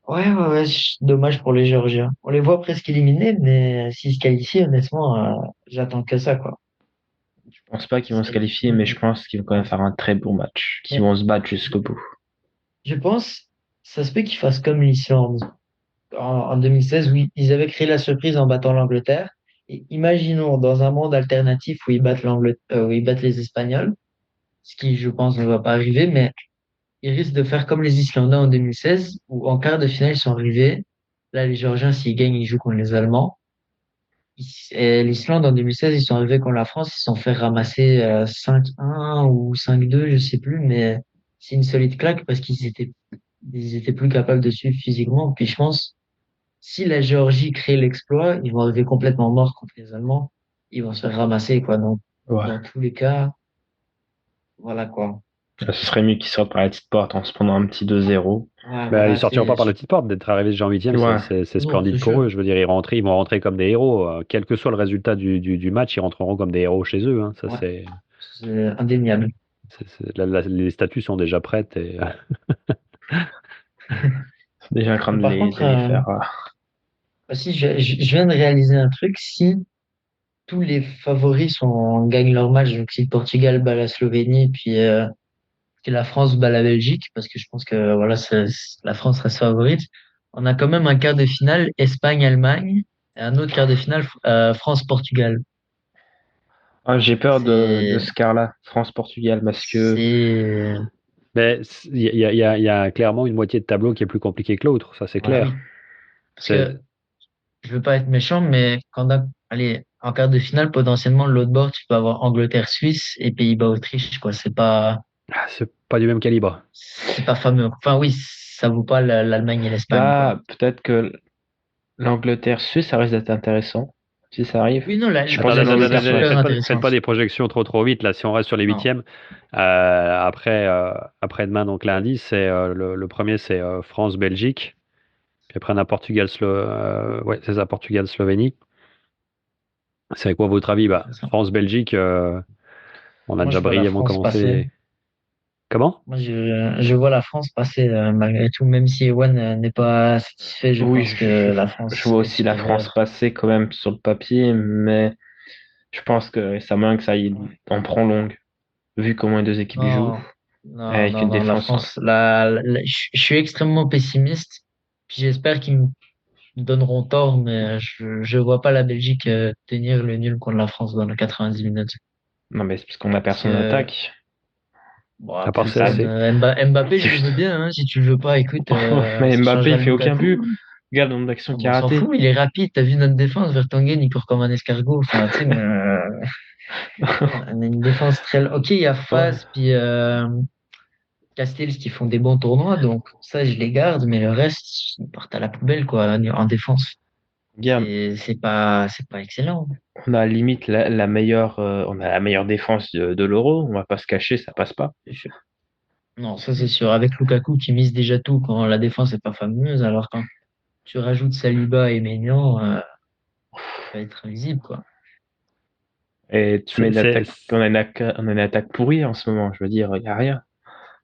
ouais, dommage pour les Géorgiens. On les voit presque éliminés, mais s'ils se qualifient, honnêtement, j'attends que ça, quoi. Je pense pas qu'ils Ils se vont se qualifier, qualifient. mais je pense qu'ils vont quand même faire un très beau match. Qu'ils Mais vont se battre jusqu'au bout. je pense, ça se peut qu'ils fassent comme l'Islande. En 2016, oui, ils avaient créé la surprise en battant l'Angleterre. Et imaginons dans un monde alternatif où ils battent où ils battent les Espagnols, ce qui, je pense, ne va pas arriver, mais ils risquent de faire comme les Islandais en 2016, où en quart de finale, ils sont arrivés. Là, les Géorgiens, s'ils gagnent, ils jouent contre les Allemands. Et l'Islande, en 2016, ils sont arrivés contre la France, ils se sont fait ramasser 5-1 ou 5-2, je sais plus, mais c'est une solide claque parce ils étaient plus capables de suivre physiquement. Puis je pense, si la Géorgie crée l'exploit, ils vont arriver complètement morts contre les Allemands. Ils vont se faire ramasser, quoi. Donc, Ouais. dans tous les cas, voilà, quoi. Ce serait mieux qu'ils sortent par la petite porte en se prenant un petit 2-0. Ouais, Ben, ils voilà, sortiront pas par la petite porte. D'être arrivés déjà en huitième, Ouais. c'est non, splendide c'est pour sûr. eux. Je veux dire, ils vont rentrer comme des héros. Quel que soit le résultat du match, ils rentreront comme des héros chez eux. Hein. Ça, Ouais, c'est indéniable. les statues sont déjà prêtes. Et, C'est déjà en train Mais par contre, de les faire. aussi, je viens de réaliser un truc. Si tous les favoris gagnent leur match, donc si le Portugal bat la Slovénie, puis que la France bat la Belgique, parce que je pense que voilà, la France reste favorite. On a quand même un quart de finale Espagne-Allemagne et un autre quart de finale France-Portugal. Ah, j'ai peur de C'est, ce quart-là, France-Portugal, parce que c'est, Mais il y a clairement une moitié de tableau qui est plus compliqué que l'autre, ça c'est bah clair. oui. Parce C'est, que je veux pas être méchant, mais allez, en quart de finale, potentiellement, de l'autre bord, tu peux avoir Angleterre-Suisse et Pays-Bas-Autriche, quoi. c'est pas du même calibre. C'est pas fameux. Enfin, oui, ça vaut pas l'Allemagne et l'Espagne, quoi. bah, peut-être que l'Angleterre-Suisse, ça risque d'être intéressant, si ça arrive. Oui, non, Je pense Attendez, que l'Angleterre, attendez, c'est attendez, super faites intéressant. pas des projections trop vite. Là, si on reste sur les Non. huitièmes, après-demain, donc lundi, le premier, c'est France-Belgique. Puis après, on a ouais, c'est ça, Portugal-Slovénie. C'est quoi votre avis? Bah, Intéressant. France-Belgique, on a Moi, déjà je vois la brillamment France passer. commencé. Comment? Moi, je vois la France passer malgré tout, même si Ewan n'est pas satisfait, je oui, pense que la je France vois est aussi la France supérieure. passer quand même sur le papier, mais je pense que ça manque, ça y en prend longue, vu comment les deux équipes jouent, Non, non, avec non, une non, la défense. France, je suis extrêmement pessimiste. Puis j'espère qu'ils me donneront tort, mais je vois pas la Belgique tenir le nul contre la France dans les 90 minutes. Non, mais c'est parce qu'on a Parce personne en que, attaque. bon, À part après, ça, c'est. Mbappé, C'est je le veux juste- bien, hein. Si tu le veux pas, écoute, Mais ça Mbappé, changera il le fait aucun Lukaku, but. hein. Regarde le nombre d'actions Bon, qu'il on a s'en ratées. fout, il est rapide. T'as vu notre défense, Vertonghen, il court comme un escargot. Enfin, tu sais, mais, on a une défense très, ok, il y a Ouais. Faz, puis, Castells qui font des bons tournois, donc ça, je les garde, mais le reste, ils partent à la poubelle, quoi, en défense. Regarde, C'est pas excellent. on a limite la meilleure, on a la meilleure défense de l'Euro. On va pas se cacher, ça passe pas. C'est sûr. Non, ça c'est sûr. Avec Lukaku qui mise déjà tout quand la défense est pas fameuse, alors quand tu rajoutes Saliba et Maignan, ça va être visible, quoi. Et tu mets c'est- une c'est- attaque, on a une attaque pourrie en ce moment. Je veux dire, il y a rien.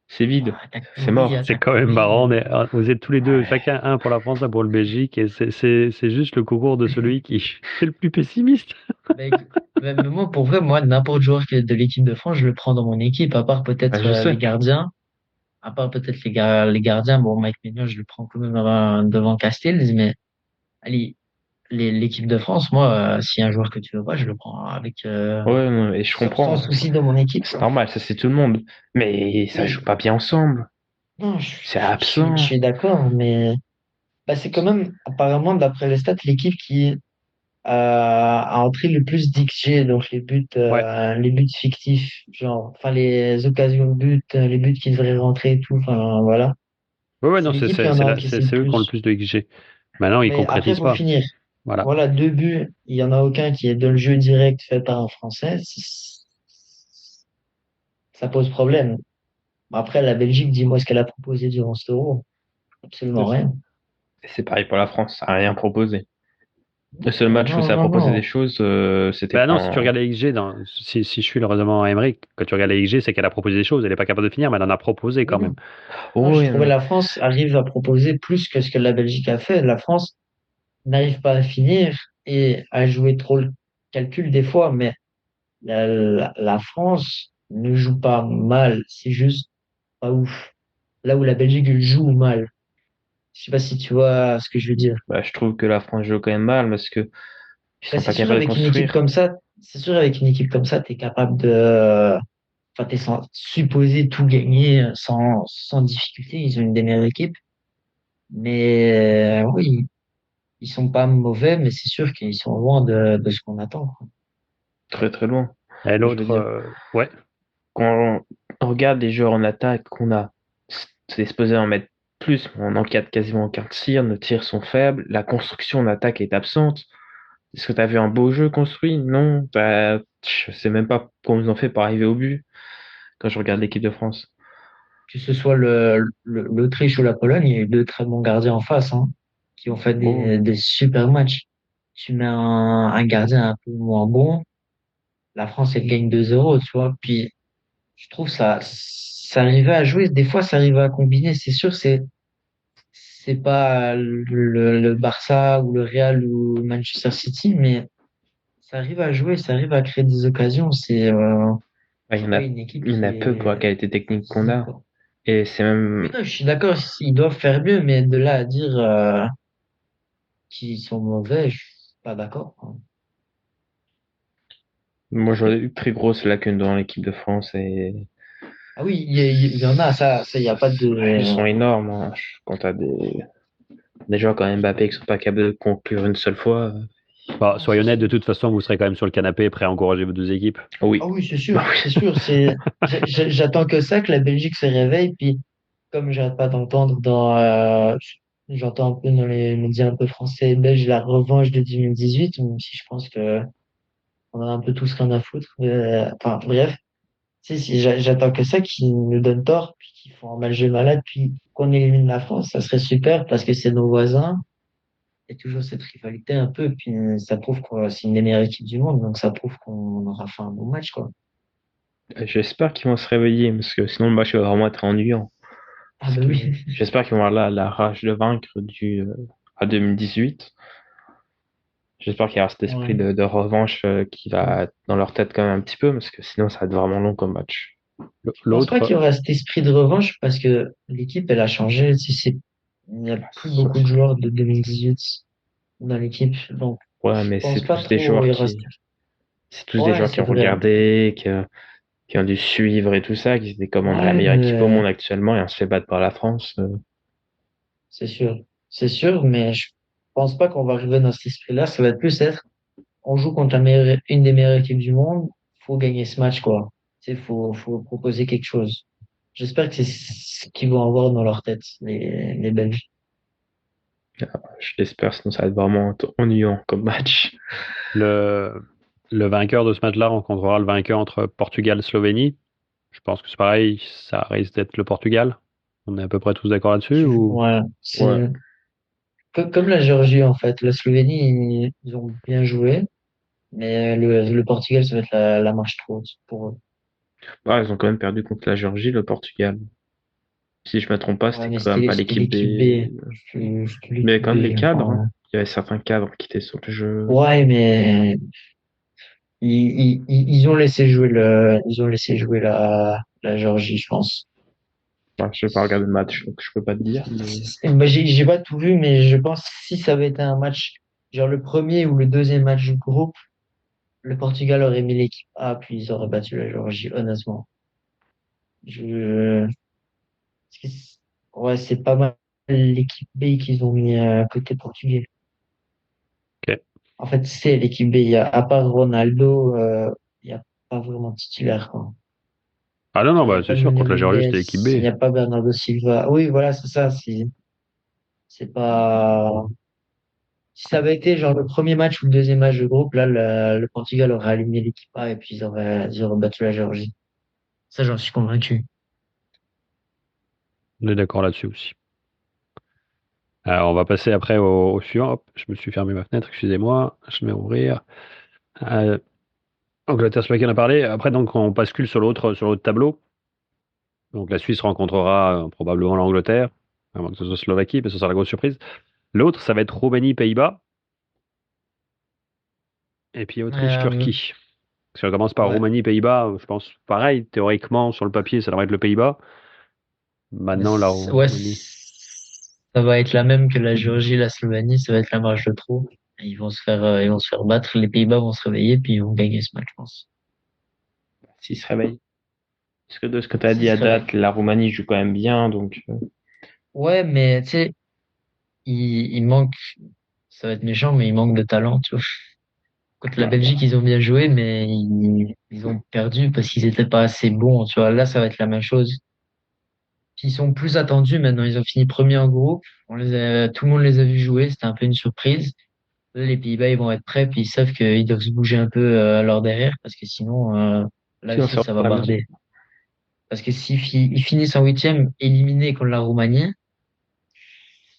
C'est Bon, vide. attaque C'est pourrie, mort. C'est attaque quand même pourrie. marrant. Vous êtes tous les deux, chacun un pour la France, un pour le Belgique, et c'est juste le concours de celui qui est le plus pessimiste. Ben, mais moi, pour vrai, moi, n'importe joueur de l'équipe de France, je le prends dans mon équipe, à part Ah, peut-être je les sais. gardiens. À part peut-être les gardiens. Bon, Mike Maignan, je le prends quand même devant Castells, mais allez, l'équipe de France, moi, s'il y a un joueur que tu veux pas, je le prends Ouais, non, et je sans comprends. souci dans mon équipe, C'est quoi. normal, ça c'est tout le monde. Mais ça Oui, joue pas bien ensemble. non, C'est je absent. suis d'accord, mais bah, c'est quand même, apparemment, d'après les stats, l'équipe qui a entré le plus d'XG, donc Ouais, les buts fictifs, genre, enfin, les occasions de but, les buts qui devraient rentrer et tout, enfin, voilà. ouais, ouais, C'est non, l'équipe qui en a encaissé le c'est eux qui ont le plus. plus de XG. Maintenant, ils Mais après, concrétisent pour pas. finir, Voilà. voilà, 2 buts, il y en a aucun qui est dans le jeu direct fait par un Français. Ça pose problème. Après, la Belgique, dis-moi ce qu'elle a proposé durant cet Euro. Absolument rien. Et c'est pareil pour la France, ça a rien proposé. Le seul match où Non, ça a non, proposé des non. choses, c'était Ben non, si tu quand. regardes les XG, si je suis le raisonnement à Emery, quand tu regardes les XG, c'est qu'elle a proposé des choses. Elle n'est pas capable de finir, mais elle en a proposé Oui, quand même. non. Non, Oh, je oui, trouvais non. la France arrive à proposer plus que ce que la Belgique a fait. La France n'arrive pas à finir et à jouer trop le calcul des fois, mais la France ne joue pas mal. C'est juste pas ouf. Là où la Belgique joue mal. Je sais pas si tu vois ce que je veux dire. Bah, je trouve que la France joue quand même mal parce que ils Bah, sont pas capables de construire. c'est sûr, avec une équipe comme ça, t'es capable de, enfin, supposé tout gagner sans difficulté. Ils ont une des meilleures équipes. Mais, oui, ils sont pas mauvais, mais c'est sûr qu'ils sont loin de ce qu'on attend, quoi. Très très loin. Et Je veux l'autre, dire, ouais. quand on regarde les joueurs en attaque qu'on a, c'est supposé en mettre plus, mais on encadre quasiment aucun tir, nos tirs sont faibles, la construction en attaque est absente. Est-ce que tu as vu un beau jeu construit? Non. Bah, je sais même pas comment ils ont fait pour arriver au but quand je regarde l'équipe de France. Que ce soit l'Autriche ou la Pologne, il y a eu deux très bons gardiens en face, hein, qui ont fait Oh, des super matchs. Tu mets un gardien un peu moins bon, la France, elle gagne 2-0, tu vois. Puis, je trouve ça arrivait à jouer. Des fois, ça arrivait à combiner. C'est sûr, c'est pas le Barça ou le Real ou Manchester City, mais ça arrive à jouer, ça arrive à créer des occasions. Ouais, C'est pas une équipe il y en qui a peu pour la est qualité technique qu'on physique, a. quoi. Et c'est Oui, même, non, je suis d'accord, ils doivent faire mieux, mais de là à dire qu'ils sont mauvais, je suis pas d'accord, quoi. moi, j'aurais eu très grosse lacune dans l'équipe de France et Ah oui, il y en a, ça, il y a pas ils de. sont énormes, hein. Quand t'as des joueurs comme Mbappé qui sont pas capables de conclure une seule fois. Bon, Non, soyez c'est honnête, de sûr. toute façon, vous serez quand même sur le canapé, prêt à encourager vos deux équipes. Ah Oui. oui, c'est Bah sûr, c'est oui. sûr. J'attends que ça, que la Belgique se réveille. Puis, comme j'arrête pas d'entendre j'entends un peu dans les médias un peu français et belges la revanche de 2018, même si je pense que on a un peu tous rien à foutre. Enfin, bref. Si, j'attends que ça, qu'ils nous donnent tort, puis qu'ils font un mal jeu malade, puis qu'on élimine la France. Ça serait super parce que c'est nos voisins. Il y a toujours cette rivalité un peu, puis ça prouve que c'est une des meilleures équipes du monde, donc ça prouve qu'on aura fait un bon match, quoi. J'espère qu'ils vont se réveiller parce que sinon le match va vraiment être ennuyant. Ah Parce bah que oui. j'espère qu'ils vont avoir la rage de vaincre à 2018. J'espère qu'il y aura cet esprit Ouais. de revanche qui va être dans leur tête quand même un petit peu parce que sinon ça va être vraiment long comme match. Je pense pas qu'il y L'autre, aura cet esprit de revanche parce que l'équipe, elle a changé. Il n'y a plus beaucoup de joueurs de 2018 dans l'équipe, donc Ouais, je mais pense pas trop il y aura. c'est tous des Ouais, joueurs qui c'est ont vrai. regardé, qui ont dû suivre et tout ça, qui étaient comme la Ouais, meilleure équipe au mais monde actuellement et on se fait battre par la France. c'est sûr. C'est sûr, mais je pense pas qu'on va arriver dans cet esprit-là. Ça va être plus être, on joue contre une des meilleures équipes du monde, faut gagner ce match, quoi. Faut proposer quelque chose. J'espère que c'est ce qu'ils vont avoir dans leur tête, les Belges. Je l'espère, sinon ça va être vraiment ennuyant comme match. le, le vainqueur de ce match-là rencontrera le vainqueur entre Portugal et Slovénie. Je pense que c'est pareil, ça risque d'être le Portugal. On est à peu près tous d'accord là-dessus ou... Ouais, Ouais. c'est comme la Géorgie, en fait. La Slovénie, ils ont bien joué, mais le Portugal, ça va être la marche trop haute pour eux. Ah, ils ont quand même perdu contre la Géorgie, le Portugal. Si je me trompe pas, Ouais, c'était mais quand même pas c'était l'équipe l'équipe B. B. C'était Mais l'équipe quand même des B, cadres, hein. enfin. Il y avait certains cadres qui étaient sur le jeu. Ouais, mais ils ont laissé jouer ils ont laissé jouer la Géorgie, je pense. Enfin, je vais pas regarder le match, donc je peux pas te dire. Mais Bah, j'ai pas tout vu, mais je pense que si ça avait été un match, genre le premier ou le deuxième match du groupe, le Portugal aurait mis l'équipe A, puis ils auraient battu la Géorgie, honnêtement. Je, parce que ouais, c'est pas mal l'équipe B qu'ils ont mis côté portugais. Ok. En fait, c'est l'équipe B. À part Ronaldo, il y a pas vraiment de titulaire, quoi. Ah non, non, Il n'y a bah, pas c'est sûr, Nuno contre la Géorgie, Mendes, c'était l'équipe il B. n'y a pas Bernardo Silva. Oui, voilà, c'est ça. C'est pas. Si ça avait été genre le premier match ou le deuxième match de groupe, là, le Portugal aurait aligné l'équipe A et puis ils auraient battu la Géorgie. Ça, j'en suis convaincu. On est d'accord là-dessus aussi. Alors, on va passer après au suivant. Hop, je me suis fermé ma fenêtre, excusez-moi. Je vais ouvrir. Euh, Angleterre, Slovaquie, on a parlé. Après, donc, on bascule sur l'autre tableau. Donc, la Suisse rencontrera probablement l'Angleterre, à moins que ce soit Slovaquie, mais ce sera la grosse surprise. L'autre, ça va être Roumanie, Pays-Bas, et puis Autriche, Euh, Turquie. Si on commence par ouais. Roumanie, Pays-Bas, je pense pareil, théoriquement, sur le papier, ça devrait être le Pays-Bas. Maintenant, la Ouais, Roumanie. ça va être la même que la Géorgie, la Slovénie, ça va être la marche de trop. Ils vont se faire battre. Les Pays-Bas vont se réveiller puis ils vont gagner ce match, je pense. s'ils se réveillent. Parce que de ce que tu as S'ils dit se à réveillent. date, la Roumanie joue quand même bien, donc Ouais, mais tu sais, il manque, ça va être méchant, mais il manque de talent, tu vois. Contre la ouais, bah, Belgique, ils ont bien joué, mais ils ont perdu parce qu'ils étaient pas assez bons, tu vois. Là, ça va être la même chose. Puis ils sont plus attendus maintenant. Ils ont fini premier en groupe. Tout le monde les a vus jouer. C'était un peu une surprise. Là, les Pays-Bas, ils vont être prêts, puis ils savent qu'ils doivent se bouger un peu à leur derrière parce que sinon, là sinon aussi, ça ça rentre va à la maison. barder. Parce que ils finissent en huitième, éliminés contre la Roumanie,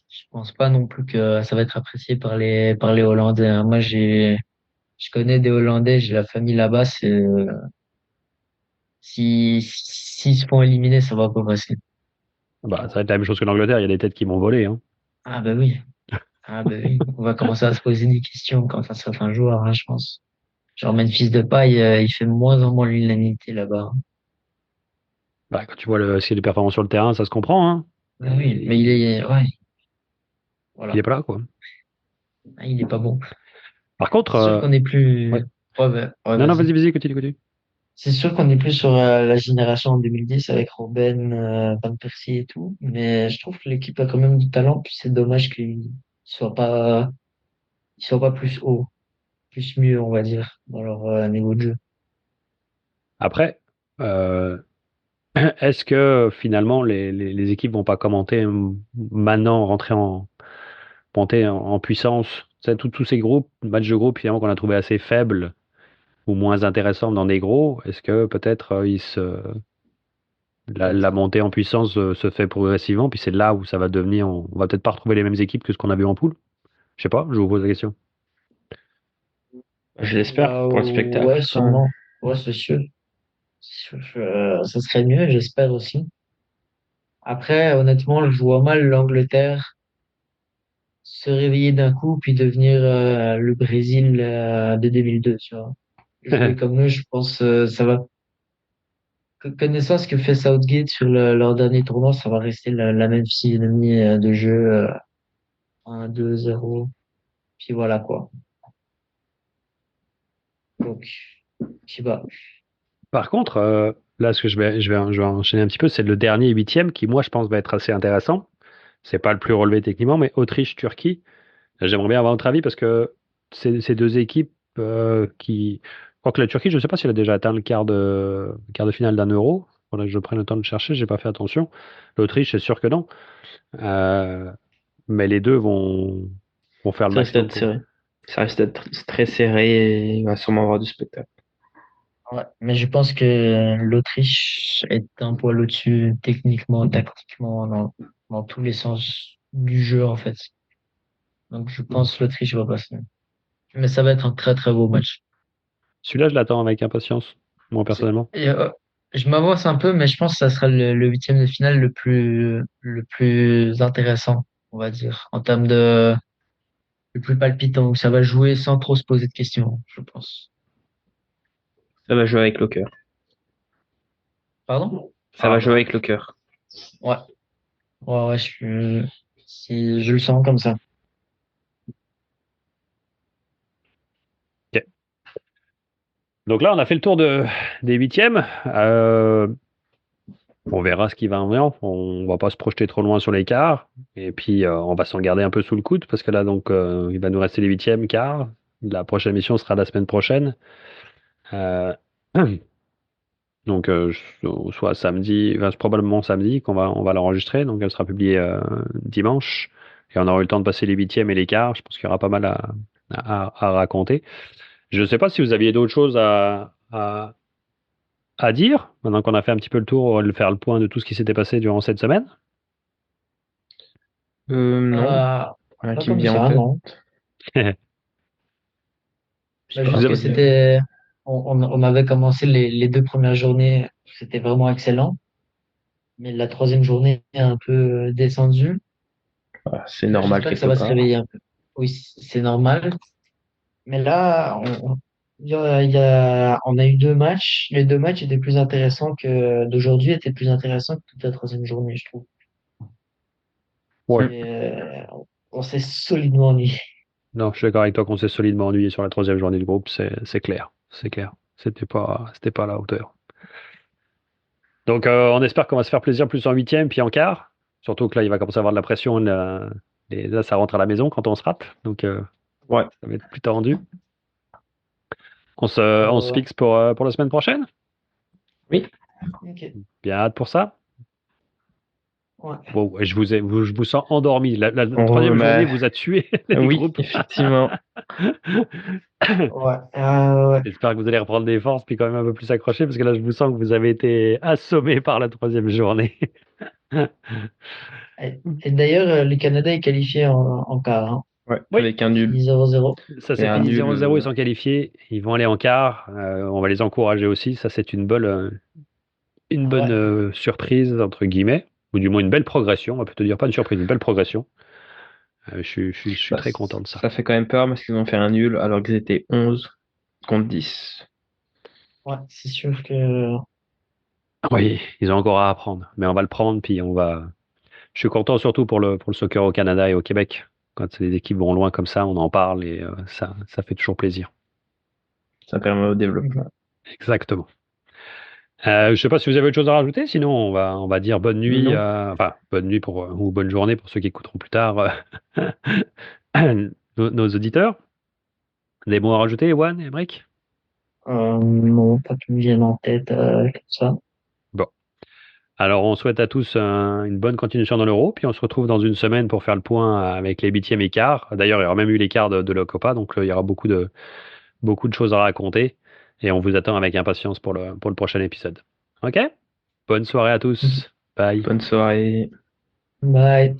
je pense pas non plus que ça va être apprécié par les Hollandais, hein. Moi, je connais des Hollandais, j'ai la famille là-bas. S'ils se font éliminer, ça va pas passer. Bah, ça va être la même chose que l'Angleterre, il y a des têtes qui vont voler, hein. Ah bah oui. Ah bah oui. On va commencer à se poser des questions quand ça sera un joueur, hein, je pense. Genre Memphis Depay, il fait moins en moins l'unanimité là-bas. Bah, quand tu vois si les performances sur le terrain, ça se comprend, hein. Oui, mais il est, ouais, Il est voilà. pas là, quoi. Ah, il est pas bon. Par contre, C'est sûr qu'on est plus, ouais. ouais, Non, non, vas-y. vas-y, continue. C'est sûr qu'on est plus sur la génération en 2010 avec Robben, Van Persie et tout. Mais je trouve que l'équipe a quand même du talent. Puis c'est dommage soit pas, qu'ils soient pas plus haut, plus mieux, on va dire, dans leur niveau de jeu. Après, euh, est-ce que finalement les équipes vont pas commenter maintenant, monter en puissance? Tu sais, tous ces groupes, matchs de groupe finalement qu'on a trouvé assez faibles ou moins intéressants dans des gros, est-ce que peut-être la Peut-être. montée en puissance se fait progressivement, puis c'est là où ça va devenir, on va peut-être pas retrouver les mêmes équipes que ce qu'on a vu en poule? Je sais pas, je vous pose la question. Je l'espère Bah, pour le spectacle, ouais, quand même. sûrement. Ouais, c'est sûr. Ça serait mieux, j'espère aussi. Après, honnêtement, je vois mal l'Angleterre se réveiller d'un coup puis devenir le Brésil de 2002, tu vois. Jouer comme eux, je pense, ça va. Connaissant ce que fait Southgate sur leur dernier tournoi, ça va rester la même physionomie de jeu, 1-2-0. Puis voilà quoi. Donc, je sais pas. Par contre, là, ce que je vais enchaîner un petit peu, c'est le dernier huitième qui, moi, je pense, va être assez intéressant. C'est pas le plus relevé techniquement, mais Autriche-Turquie. J'aimerais bien avoir votre avis parce que ces deux équipes qui. Je crois que la Turquie, je ne sais pas si elle a déjà atteint le quart de finale d'un euro. Faudrait que je prenne le temps de chercher, j'ai pas fait attention. L'Autriche, c'est sûr que non. Euh, mais les deux vont faire le Ça risque maximum d'être pour. serré. Ça risque d'être très serré et il va sûrement avoir du spectacle. Ouais, mais je pense que l'Autriche est un poil au-dessus techniquement, tactiquement, dans tous les sens du jeu en fait. Donc je pense que l'Autriche va passer. Mais ça va être un très très beau match. Celui-là, je l'attends avec impatience, moi personnellement. Et, je m'avance un peu, mais je pense que ça sera le huitième de finale le plus intéressant, on va dire, en termes de le plus palpitant, où ça va jouer sans trop se poser de questions, je pense. Ça va jouer avec le cœur. Pardon? Ça va jouer avec le cœur. Ouais, ouais, si je le sens comme ça. Ok. Donc là, on a fait le tour des huitièmes. On verra ce qui va en venir. On va pas se projeter trop loin sur l'écart. Et puis, on va s'en garder un peu sous le coude parce que là, donc, il va nous rester les huitièmes, quart. La prochaine émission sera la semaine prochaine. Euh, donc, soit samedi, enfin, c'est probablement samedi on va l'enregistrer. Donc, elle sera publiée dimanche. Et on aura eu le temps de passer les huitièmes et les quarts. Je pense qu'il y aura pas mal à raconter. Je ne sais pas si vous aviez d'autres choses à dire, maintenant qu'on a fait un petit peu le tour, faire le point de tout ce qui s'était passé durant cette semaine. Non, rien Pas qui me comme vient en ça, tête. non. Je Bah, sais pas. juste que on avait commencé les deux premières journées, c'était vraiment excellent. Mais la troisième journée est un peu descendue. Voilà, c'est Là, normal j'espère que ça quelque va se part. réveiller un peu. Oui, c'est normal. Mais là, on a eu deux matchs. Les deux matchs étaient plus intéressants d'aujourd'hui étaient plus intéressants que toute la troisième journée, je trouve. Ouais. On s'est solidement ennuyé. Non, je suis d'accord avec toi qu'on s'est solidement ennuyé sur la troisième journée du groupe, c'est clair. C'est clair. C'était pas à la hauteur. Donc, on espère qu'on va se faire plaisir plus en huitième, puis en quart. Surtout que là, il va commencer à avoir de la pression. Là, ça rentre à la maison quand on se rate. Donc, Ouais. ça va être plus tendu. On se fixe pour la semaine prochaine. Oui. Ok. Bien hâte pour ça. Ouais. Wow, je vous sens endormi. La On troisième journée remet. vous a tué les Oui, groupes. effectivement. Ouais. Ouais. J'espère que vous allez reprendre des forces puis quand même un peu plus accroché parce que là, je vous sens que vous avez été assommé par la troisième journée. Et d'ailleurs, le Canada est qualifié en quart, hein. Ouais, Oui, avec un nul. 0-0. ça Et s'est un fini nul. 0-0, ils sont qualifiés. Ils vont aller en quart. On va les encourager aussi. Ça, c'est une bonne Ouais. surprise, entre guillemets, ou du moins une belle progression. On va plutôt dire pas une surprise, une belle progression. Je suis Bah, très content de ça. ça fait quand même peur parce qu'ils ont fait un nul alors qu'ils étaient 11. contre 10. Ouais, c'est sûr que Oui, ils ont encore à apprendre, mais on va le prendre, puis on va. Je suis content surtout pour le soccer au Canada et au Québec. Quand les équipes vont loin comme ça, on en parle et ça fait toujours plaisir. Ça permet au développement. Exactement. Je ne sais pas si vous avez autre chose à rajouter, sinon on va dire bonne nuit, Non. enfin bonne nuit ou bonne journée pour ceux qui écouteront plus tard nos auditeurs. Des mots à rajouter, Ewan et Emric? non, pas qui me viennent en tête comme ça. Bon. Alors on souhaite à tous une bonne continuation dans l'Euro, puis on se retrouve dans une semaine pour faire le point avec les huitièmes et quarts. D'ailleurs, il y aura même eu les quarts de la Copa, donc il y aura beaucoup de choses à raconter. Et on vous attend avec impatience pour le prochain épisode. OK? Bonne soirée à tous. Bye. Bonne soirée. Bye.